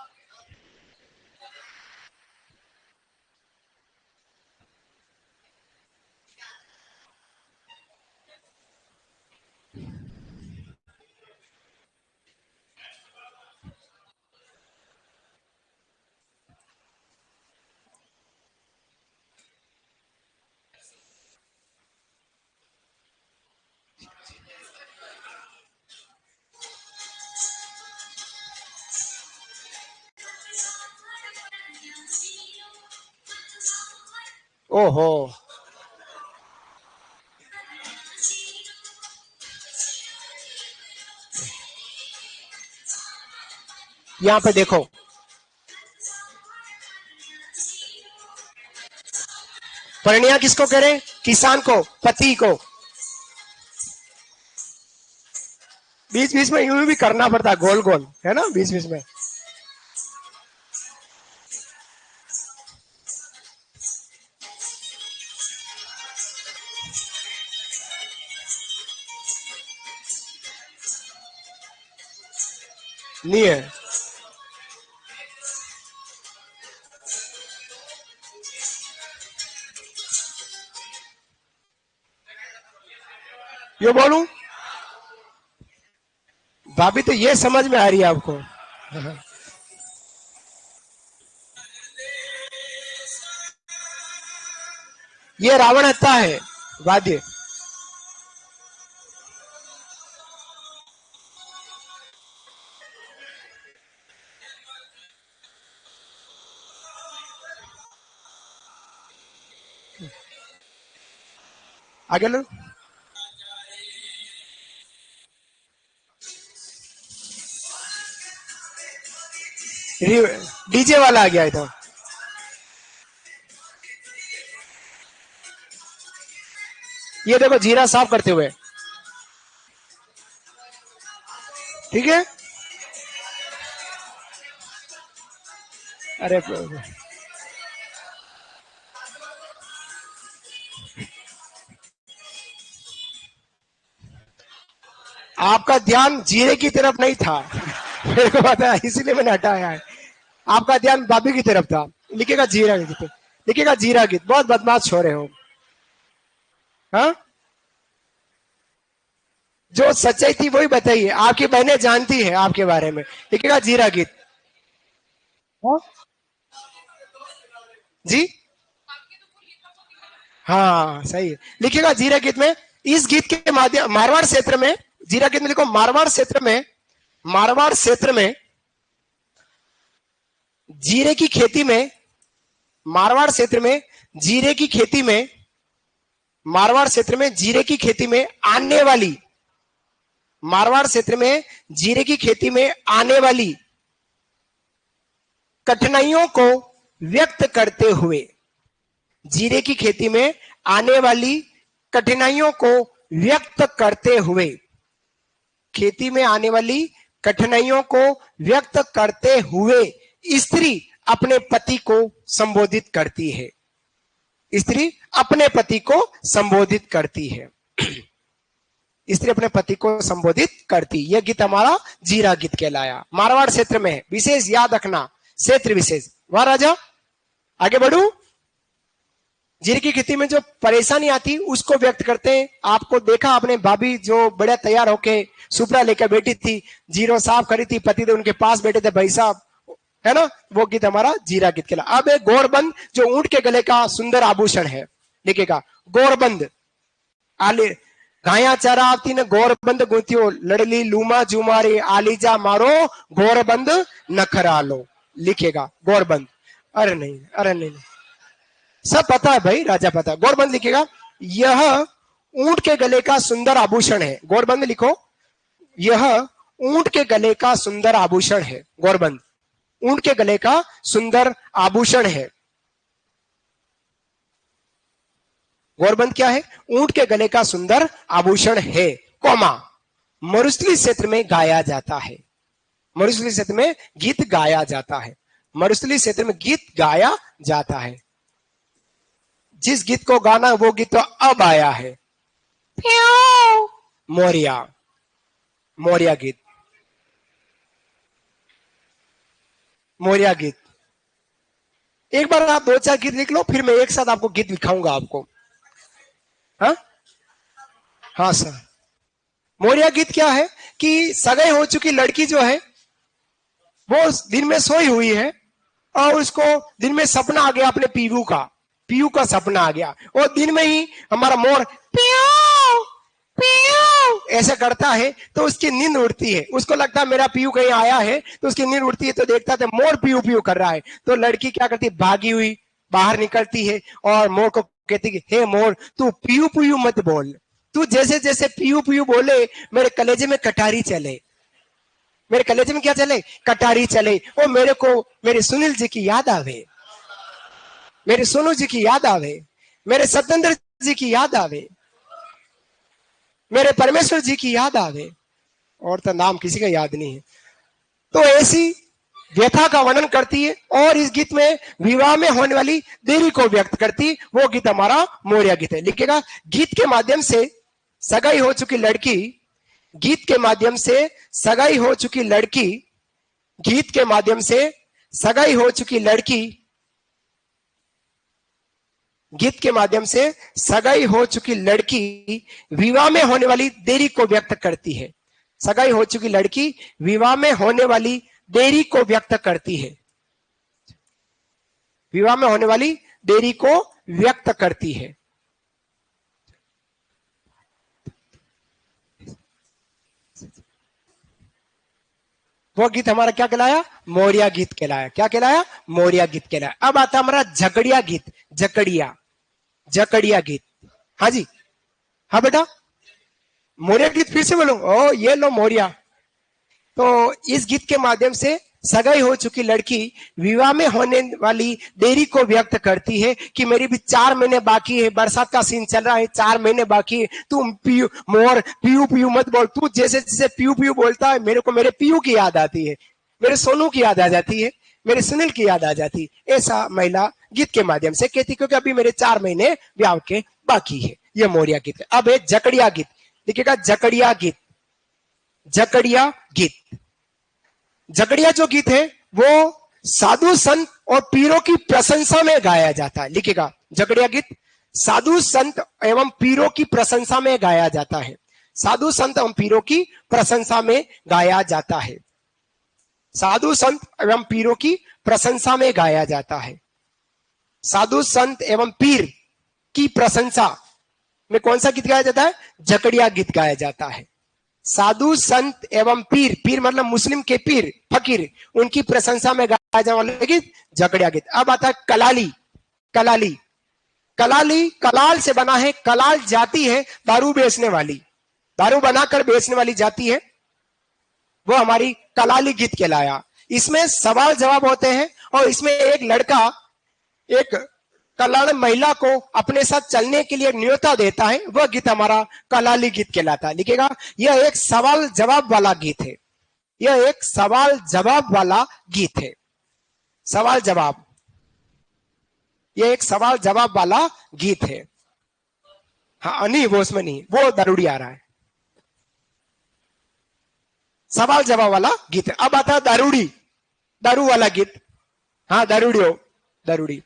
ओहो, यहां पे देखो परिणिया किसको कह रहे? किसान को, पति को। बीच बीच में यूं भी करना पड़ता है, गोल गोल, है ना, बीच बीच में। नहीं है यो बोलूं भाभी, तो ये समझ में आ रही है आपको? ये रावण हत्या है वाद्य। आगे लो। डीजे वाला आ गया तो ये देखो जीरा साफ करते हुए, ठीक है। अरे आपका ध्यान जीरे की तरफ नहीं था मेरे को पता है, इसीलिए मैंने हटाया है। आपका ध्यान भाभी की तरफ था। लिखेगा जीरा गीत, लिखेगा जीरा गीत। बहुत बदमाश छोरे हो। हाँ, जो सच्चाई थी वही बताइए। आपकी बहनें जानती है आपके बारे में। लिखेगा जीरा गीत। हाँ? जी हाँ सही है। लिखेगा जीरा गीत में, इस गीत के माध्यम मारवाड़ क्षेत्र में, जीरा गीत में लिखो मारवाड़ क्षेत्र में, मारवाड़ क्षेत्र में जीरे की खेती में, मारवाड़ क्षेत्र में जीरे की खेती में, मारवाड़ क्षेत्र में जीरे की खेती में आने वाली, मारवाड़ क्षेत्र में जीरे की खेती में आने वाली कठिनाइयों को व्यक्त करते हुए, जीरे की खेती में आने वाली कठिनाइयों को व्यक्त करते हुए, खेती में आने वाली कठिनाइयों को व्यक्त करते हुए स्त्री अपने पति को संबोधित करती है। स्त्री अपने पति को संबोधित करती है। स्त्री अपने पति को संबोधित करती। यह गीत हमारा जीरा गीत कहलाया। मारवाड़ क्षेत्र में है, विशेष याद रखना, क्षेत्र विशेष। वहां राजा आगे बढ़ू। जीरे की खेती में जो परेशानी आती उसको व्यक्त करते हैं। आपको देखा आपने, भाभी जो बड़ा तैयार होके सुपरा लेकर बैठी थी, जीरो साफ करी थी, पति देव उनके पास बैठे थे, भाई साहब, है ना, वो गीत हमारा जीरा गीत कहला। अब एक गोरबंद जो ऊंट के गले का सुंदर आभूषण है। लिखेगा गोरबंद। आले गाया चरावती ने गोरबंद गुंथियो, लड़ली लूमा जुमारी, आलीजा मारो गोरबंद नखरालो। लिखेगा गोरबंद। अरे नहीं, अरे नहीं, सब पता है भाई, राजा पता है। गोरबंद लिखेगा, यह ऊंट के गले का सुंदर आभूषण है। गोरबंद लिखो, यह ऊंट के गले का सुंदर आभूषण है। गोरबंद ऊंट के गले का सुंदर आभूषण है। गोरबंद क्या है? ऊंट के गले का सुंदर आभूषण है, कौमा मरुस्थली क्षेत्र में गाया जाता है। मरुस्थली क्षेत्र में गीत गाया जाता है। मरुस्थली क्षेत्र में गीत गाया जाता है। जिस गीत को गाना वो गीत तो अब आया है, मोरिया, मोरिया गीत, मोरिया गीत। एक बार आप दो चार गीत लिख लो, फिर मैं एक साथ आपको गीत दिखाऊंगा आपको। हाँ हाँ सर। मोरिया गीत क्या है कि सगाई हो चुकी लड़की जो है वो दिन में सोई हुई है और उसको दिन में सपना आ गया अपने पीयू का, पीयू का सपना आ गया और दिन में ही हमारा मोर पियो पियो ऐसा करता है तो उसकी नींद उड़ती है। उसको लगता है मेरा पीयू कहीं आया है, तो उसकी नींद उड़ती है तो देखता है मोर पीयू पीयू कर रहा है। तो लड़की क्या करती है, भागी हुई बाहर निकलती है और मोर को कहती है, हे मोर तू पीयू पीयू मत बोल, तू जैसे जैसे पीयू पीयू बोले मेरे कलेजे में कटारी चले, मेरे कलेजे में क्या चले, कटारी चले। और मेरे को मेरे सुनील जी की याद आवे, मेरे सोनू जी की याद आवे, मेरे सत्येंद्र जी की याद आवे, मेरे परमेश्वर जी की याद आवे, और तो नाम किसी का याद नहीं है। तो ऐसी व्यथा का वर्णन करती है और इस गीत में विवाह में होने वाली देरी को व्यक्त करती। वो गीत हमारा मोरिया गीत है। लिखेगा, गीत के माध्यम से सगाई हो चुकी लड़की, गीत के माध्यम से सगाई हो चुकी लड़की, गीत के माध्यम से सगाई हो चुकी लड़की, गीत के माध्यम से सगाई हो चुकी लड़की विवाह में होने वाली देरी को व्यक्त करती है। सगाई हो चुकी लड़की विवाह में होने वाली देरी को व्यक्त करती है, विवाह में होने वाली देरी को व्यक्त करती है। वो गीत हमारा क्या कहलाया, मोरिया गीत कहलाया। क्या कहलाया, मोरिया गीत कहलाया। अब आता हमारा झगड़िया गीत, जकड़िया, जकड़िया गीत। हाँ जी, हाँ बेटा, मोरिया गीत फिर से बोलो। ओ ये लो मोरिया। तो इस गीत के माध्यम से सगाई हो चुकी लड़की विवाह में होने वाली देरी को व्यक्त करती है कि मेरी भी 4 महीने बाकी है, बरसात का सीन चल रहा है, 4 महीने बाकी है, तुम पीयू मोर पीयू पीयू मत बोल, तू जैसे जैसे पीयू पीयू बोलता है मेरे को मेरे पीयू की याद आती है, मेरे सोनू की याद आ जाती है, मेरे सुनील की याद आ जाती है। ऐसा महिला गीत के माध्यम से कहती, क्योंकि अभी मेरे 4 महीने ब्याह के बाकी है। ये मोरिया गीत है। अब है जकड़िया गीत। लिखिएगा जकड़िया गीत। जकड़िया गीत, जकड़िया जो गीत है वो साधु संत और पीरों की प्रशंसा में गाया जाता है। लिखिएगा जकड़िया गीत साधु संत एवं पीरों की प्रशंसा में गाया जाता है। साधु संत एवं पीरों की प्रशंसा में गाया जाता है। साधु संत एवं पीरों की प्रशंसा में गाया जाता है। साधु संत एवं पीर की प्रशंसा में कौन सा गीत गाया जाता है? जकड़िया गीत गाया जाता है। साधु संत एवं पीर, पीर मतलब मुस्लिम के पीर फकीर, उनकी प्रशंसा में गाया जाने वाला गीत जकड़िया गीत। अब आता है कलाली। कलाली, कलाली कलाल से बना है। कलाल जाति है दारू बेचने वाली, दारू बनाकर बेचने वाली जाति है, वो हमारी कलाली गीत कहलाया। इसमें सवाल जवाब होते हैं और इसमें एक लड़का एक कलाल महिला को अपने साथ चलने के लिए न्योता देता है, वह गीत हमारा कलाली गीत कहलाता है। लिखिएगा यह एक सवाल जवाब वाला गीत है। यह एक सवाल जवाब वाला गीत है। सवाल जवाब, यह एक सवाल जवाब वाला गीत है। हाँ नहीं, वो उसमें नहीं, वो दारूड़ी आ रहा है। सवाल जवाब वाला गीत है। अब आता है दारूड़ी, दारू वाला गीत। हाँ दारूड़ी हो, दारूड़ी,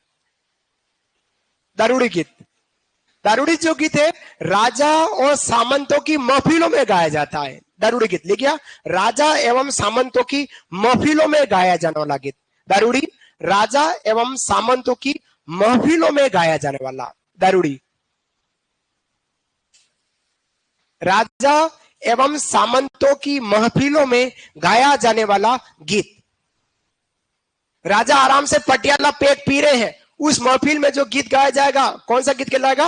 दारूड़ी गीत। दारूड़ी जो गीत है राजा और सामंतों की महफिलों में गाया जाता है। दारूड़ी गीत लिखिए, राजा एवं सामंतों की महफिलों में गाया जाने वाला गीत। दारूड़ी राजा एवं सामंतों की महफिलों में गाया जाने वाला दारूड़ी। राजा एवं सामंतों की महफिलों में गाया जाने वाला गीत। राजा आराम से पटियाला पेट पी रहे हैं, उस महफिल में जो गीत गाया जाएगा कौन सा गीत कहलाएगा?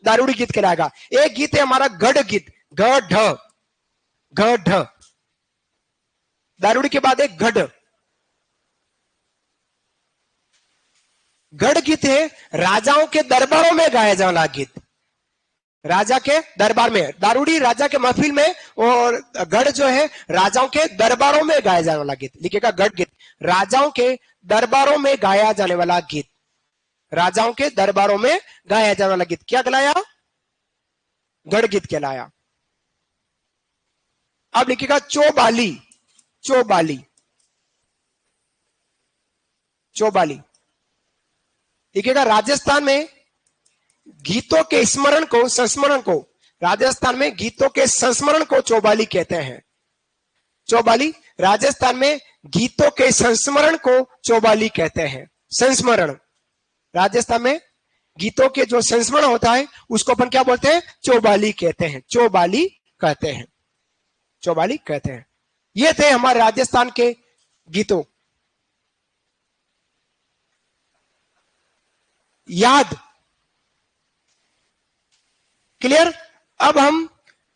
दारूड़ी गीत कहलाएगा। एक गीत है हमारा गढ़ गीत, गढ़ गढ़। दारूड़ी के बाद एक गढ़। गढ़ गीत है राजाओं के दरबारों में गाया जाने वाला गीत। राजा के दरबार में, दारूड़ी राजा के महफिल में और गढ़ जो है राजाओं के दरबारों में गाया जाने वाला गीत। लिखिएगा गढ़ गीत, राजाओं के दरबारों में गाया जाने वाला गीत। राजाओं के दरबारों में गाया जाने वाला गीत क्या कहलाया? गढ़ गीत कहलाया। अब लिखिएगा चौबाली। चौबाली, चौबाली लिखिएगा राजस्थान में गीतों के स्मरण को, संस्मरण को, राजस्थान में गीतों के संस्मरण को चौबाली कहते हैं। चौबाली राजस्थान में गीतों के संस्मरण को चौबाली कहते हैं। संस्मरण, राजस्थान में गीतों के जो संस्मरण होता है उसको अपन क्या बोलते हैं? चौबाली कहते हैं। चौबाली कहते हैं, चौबाली कहते हैं। ये थे हमारे राजस्थान के गीतों। याद क्लियर? अब हम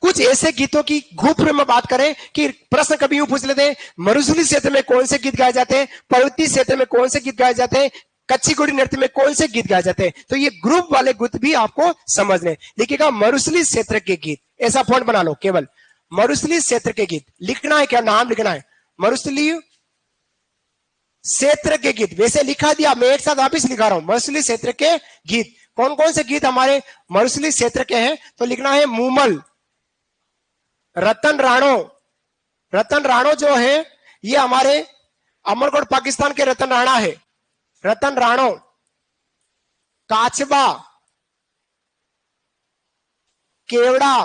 कुछ ऐसे गीतों की ग्रुप में बात करें कि प्रश्न कभी यूं पूछ लेते हैं मरुस्थली क्षेत्र में कौन से गीत गाए जाते हैं, पर्वतीय क्षेत्र में कौन से गीत गाए जाते हैं, कच्ची घोड़ी नृत्य में कौन से गीत गाए जाते हैं। तो ये ग्रुप वाले गीत भी आपको समझने। लिखिएगा मरुस्थली क्षेत्र के गीत, ऐसा फॉन्ट बना लो, केवल मरुस्थली क्षेत्र के गीत लिखना है। क्या नाम लिखना है? मरुस्थली क्षेत्र के गीत। वैसे लिखा दिया, मैं एक साथ वापिस लिखा रहा हूं। मरुस्थली क्षेत्र के गीत, कौन कौन से गीत हमारे मरुस्थली क्षेत्र के हैं? तो लिखना है मूमल, रतन राणो। रतन राणो जो है ये हमारे अमरकोट पाकिस्तान के रतन राणा है। रतन राणो, काचबा, केवड़ा,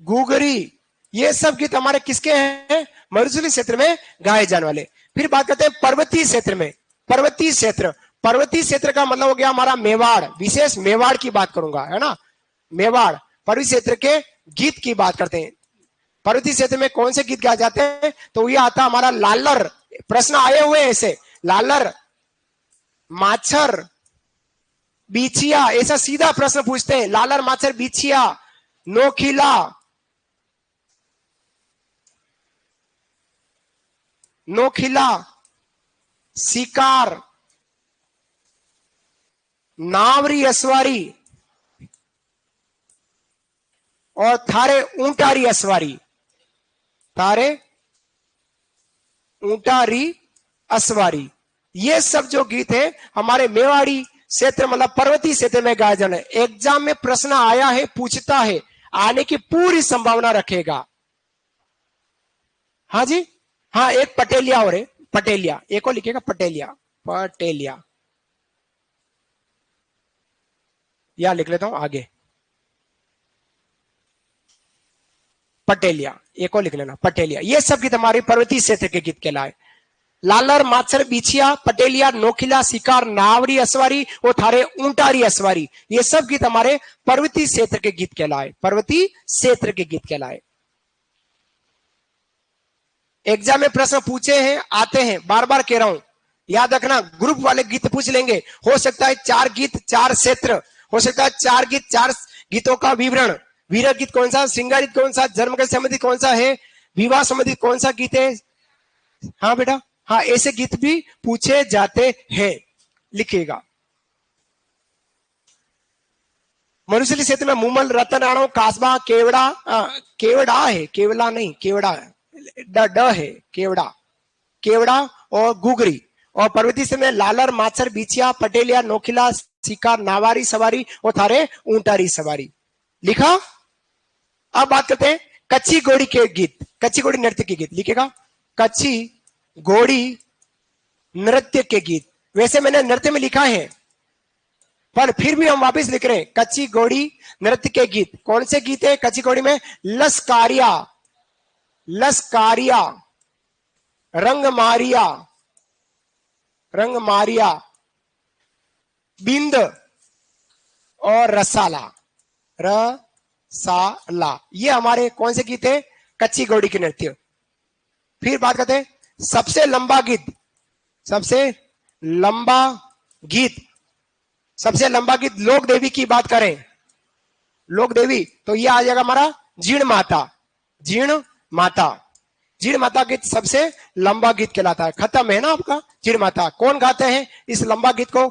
गुगरी, ये सब गीत हमारे किसके हैं? मरुस्थली क्षेत्र में गाए जाने वाले। फिर बात करते हैं पर्वतीय क्षेत्र में। पर्वतीय क्षेत्र, पर्वतीय क्षेत्र का मतलब हो गया हमारा मेवाड़। विशेष मेवाड़ की बात करूंगा, है ना? मेवाड़ पर्वतीय क्षेत्र के गीत की बात करते हैं। पर्वतीय क्षेत्र में कौन से गीत गाए जाते हैं? तो ये आता हमारा लालर। प्रश्न आए हुए हैं ऐसे, लालर, माछर, बीछिया, ऐसा सीधा प्रश्न पूछते हैं। लालर माछर बीछिया, नोखिला, नोखिला, शिकार, नावरी असवारी और थारे ऊंटारी असवारी, थारे ऊंटारी असवारी। ये सब जो गीत है हमारे मेवाड़ी क्षेत्र मतलब पर्वतीय क्षेत्र में गाया जाना है। एग्जाम में प्रश्न आया है, पूछता है, आने की पूरी संभावना रखेगा। हाँ जी, हाँ एक पटेलिया और है, पटेलिया, एक और लिखेगा पटेलिया, पटेलिया, या लिख लेता हूं आगे, पटेलिया, एक और लिख लेना पटेलिया। ये सब गीत हमारे पर्वतीय क्षेत्र के गीत कहलाए। लालर माछर बीछिया, पटेलिया, नोखिला, शिकार, नावरी असवारी और थारे ऊंटारी असवारी, ये सब गीत हमारे पर्वतीय क्षेत्र के गीत कहलाए, पर्वतीय क्षेत्र के गीत कहलाए। एग्जाम में प्रश्न पूछे हैं, आते हैं, बार बार कह रहा हूं, याद रखना। ग्रुप वाले गीत पूछ लेंगे, हो सकता है 4 गीत 4 क्षेत्र, हो सकता है 4 गीत 4 गीतों का विवरण, वीर गीत कौन सा, श्रृंगार गीत कौन सा, जन्म के संबंधित कौन सा है, विवाह संबंधित कौन सा गीत है। हाँ बेटा, हाँ ऐसे गीत भी पूछे जाते हैं, लिखिएगा। मनुष्य क्षेत्र में मुमल, रतन, राणो, कासबा, केवड़ा, केवड़ा है, केवला नहीं, केवड़ा ड है, केवड़ा, केवड़ा और गुगरी। और पर्वतीय क्षेत्र में लालर माछर बीछिया, पटेलिया, नोखिला, शिकार, नावारी सवारी और थारे ऊंटारी सवारी, लिखा। अब बात करते हैं कच्ची घोड़ी के गीत, कच्ची घोड़ी नृत्य के गीत, लिखेगा कच्ची घोड़ी नृत्य के गीत। वैसे मैंने नृत्य में लिखा है पर फिर भी हम वापस लिख रहे हैं, कच्ची घोड़ी नृत्य के गीत। कौन से गीत है कच्ची घोड़ी में, लसकारिया, लसकारिया, रंग मारिया, रंग मारिया, बिंद और रसाला, रसाला, ये हमारे कौन से गीत है, कच्ची घोड़ी के नृत्य। फिर बात करते हैं सबसे लंबा गीत, सबसे लंबा गीत, सबसे लंबा गीत लोक देवी की बात करें, लोक देवी तो ये आ जाएगा हमारा जीर्ण माता, जीर्ण माता, जीर्ण माता गीत सबसे लंबा गीत कहलाता है। खत्म है ना आपका जीर्ण माता। कौन गाते हैं इस लंबा गीत को,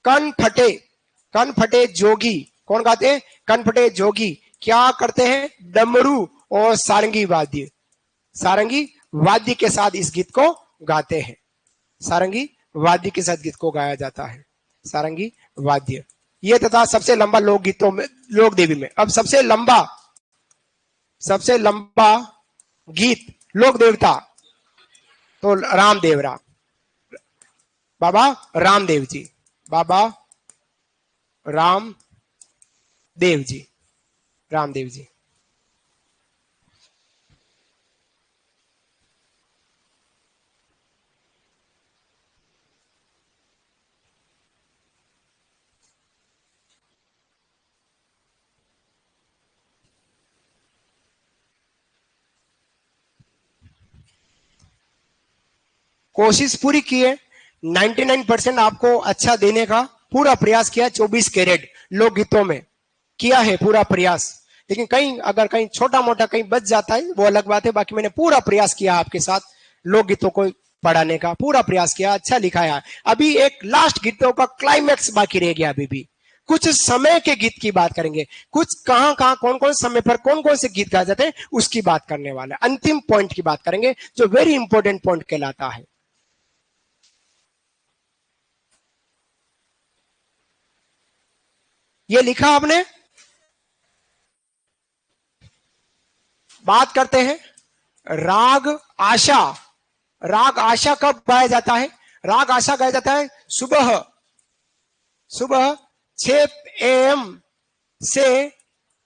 कन फटे, कन फटे जोगी, कौन गाते हैं, कन फटे जोगी। क्या करते हैं, डमरू और सारंगी वाद्य, सारंगी वाद्य के साथ इस गीत को गाते हैं, सारंगी वाद्य के साथ गीत को गाया जाता है, सारंगी वाद्य। ये तथा सबसे लंबा लोक गीतों में, लोक देवी में। अब सबसे लंबा, सबसे लंबा गीत लोक देवता तो रामदेवरा, बाबा रामदेव जी, बाबा रामदेव जी, रामदेव जी। कोशिश पूरी की है, 99% आपको अच्छा देने का पूरा प्रयास किया, 24 कैरेट लोकगीतों में किया है पूरा प्रयास। लेकिन कहीं अगर कहीं छोटा मोटा कहीं बच जाता है वो अलग बात है, बाकी मैंने पूरा प्रयास किया आपके साथ लोकगीतों को पढ़ाने का, पूरा प्रयास किया, अच्छा लिखाया। अभी एक लास्ट गीतों का क्लाइमैक्स बाकी रह गया, अभी भी कुछ समय के गीत की बात करेंगे, कुछ कहां कहां कौन कौन समय पर कौन कौन से गीत गाए जाते हैं उसकी बात करने वाले, अंतिम पॉइंट की बात करेंगे जो वेरी इंपॉर्टेंट पॉइंट कहलाता है। ये लिखा आपने, बात करते हैं राग आशा। राग आशा कब गाया जाता है, राग आशा गाया जाता है सुबह, सुबह 6 AM से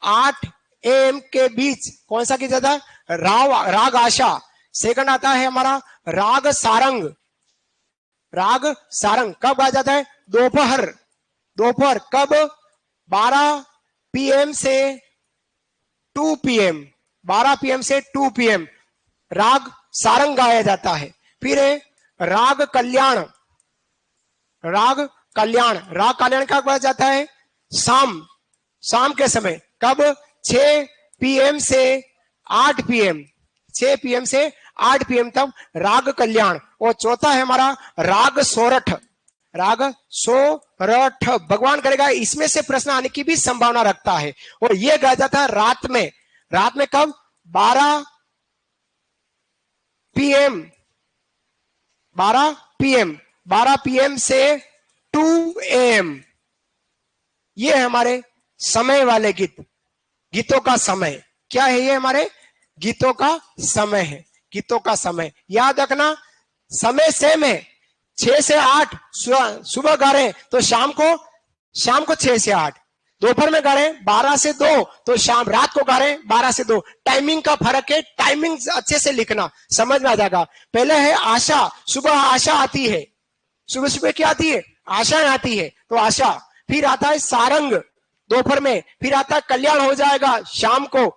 8 AM के बीच। कौन सा गीत जाता है, राग आशा। सेकंड आता है हमारा राग सारंग, राग सारंग कब गाया जाता है, दोपहर, दोपहर कब, 12 PM से 2 PM, 12 PM से 2 PM राग सारंग गाया जाता है। फिर है राग कल्याण, राग कल्याण, राग कल्याण कब बज जाता है? शाम, शाम के समय, कब? 6 PM से 8 PM, 6 PM से 8 PM तक राग कल्याण। और चौथा है हमारा राग सोरठ, राग सोरठ, भगवान करेगा इसमें से प्रश्न आने की भी संभावना रखता है। और यह गाया जाता है रात में, रात में कब? 12 PM, 12 PM, 12 PM से 2 AM। ये है हमारे समय वाले गीत, गीतों का समय। क्या है ये? हमारे गीतों का समय है, गीतों का समय। याद रखना समय सेम है, 6 से 8 सुबह गा रहे तो शाम को 6 से 8, दोपहर में गा रहे 12 से 2 तो शाम, रात को गा रहे 12 से 2। टाइमिंग का फर्क है, टाइमिंग अच्छे से लिखना, समझ में आ जाएगा। पहले है आशा, सुबह आशा आती है, सुबह सुबह क्या आती है? आशा आती है, तो आशा। फिर आता है सारंग दोपहर में, फिर आता है कल्याण हो जाएगा शाम को,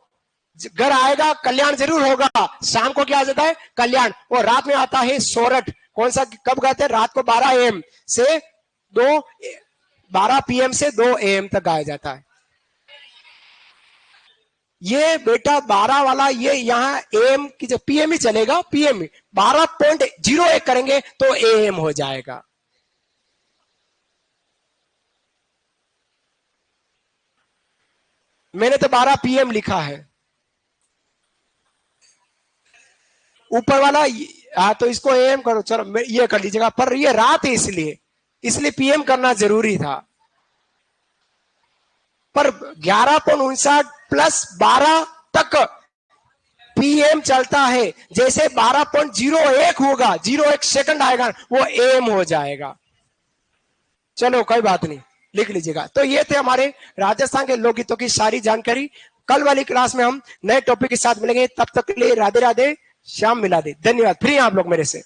घर आएगा कल्याण जरूर होगा, शाम को क्या आ जाता है? कल्याण। और रात में आता है सोरठ, कौन सा, कब गाते हैं? रात को 12 AM से 12 PM से 2 AM तक गाया जाता है। ये बेटा 12 वाला, ये यहाँ AM की जो PM ही चलेगा, PM 12.01 करेंगे तो AM हो जाएगा। मैंने तो 12 PM लिखा है ऊपर वाला। हाँ तो इसको AM करो, चलो ये कर लीजिएगा, पर ये रात है इसलिए PM करना जरूरी था। पर 11.59 प्लस 12 तक PM चलता है, जैसे 12.01 होगा, 01 सेकंड आएगा, वो AM हो जाएगा। चलो कोई बात नहीं, लिख लीजिएगा। तो ये थे हमारे राजस्थान के लोकगीतों की सारी जानकारी। कल वाली क्लास में हम नए टॉपिक के साथ मिलेंगे, तब तक के लिए राधे राधे, श्याम मिला दे। धन्यवाद। फ्री हैं आप लोग मेरे से?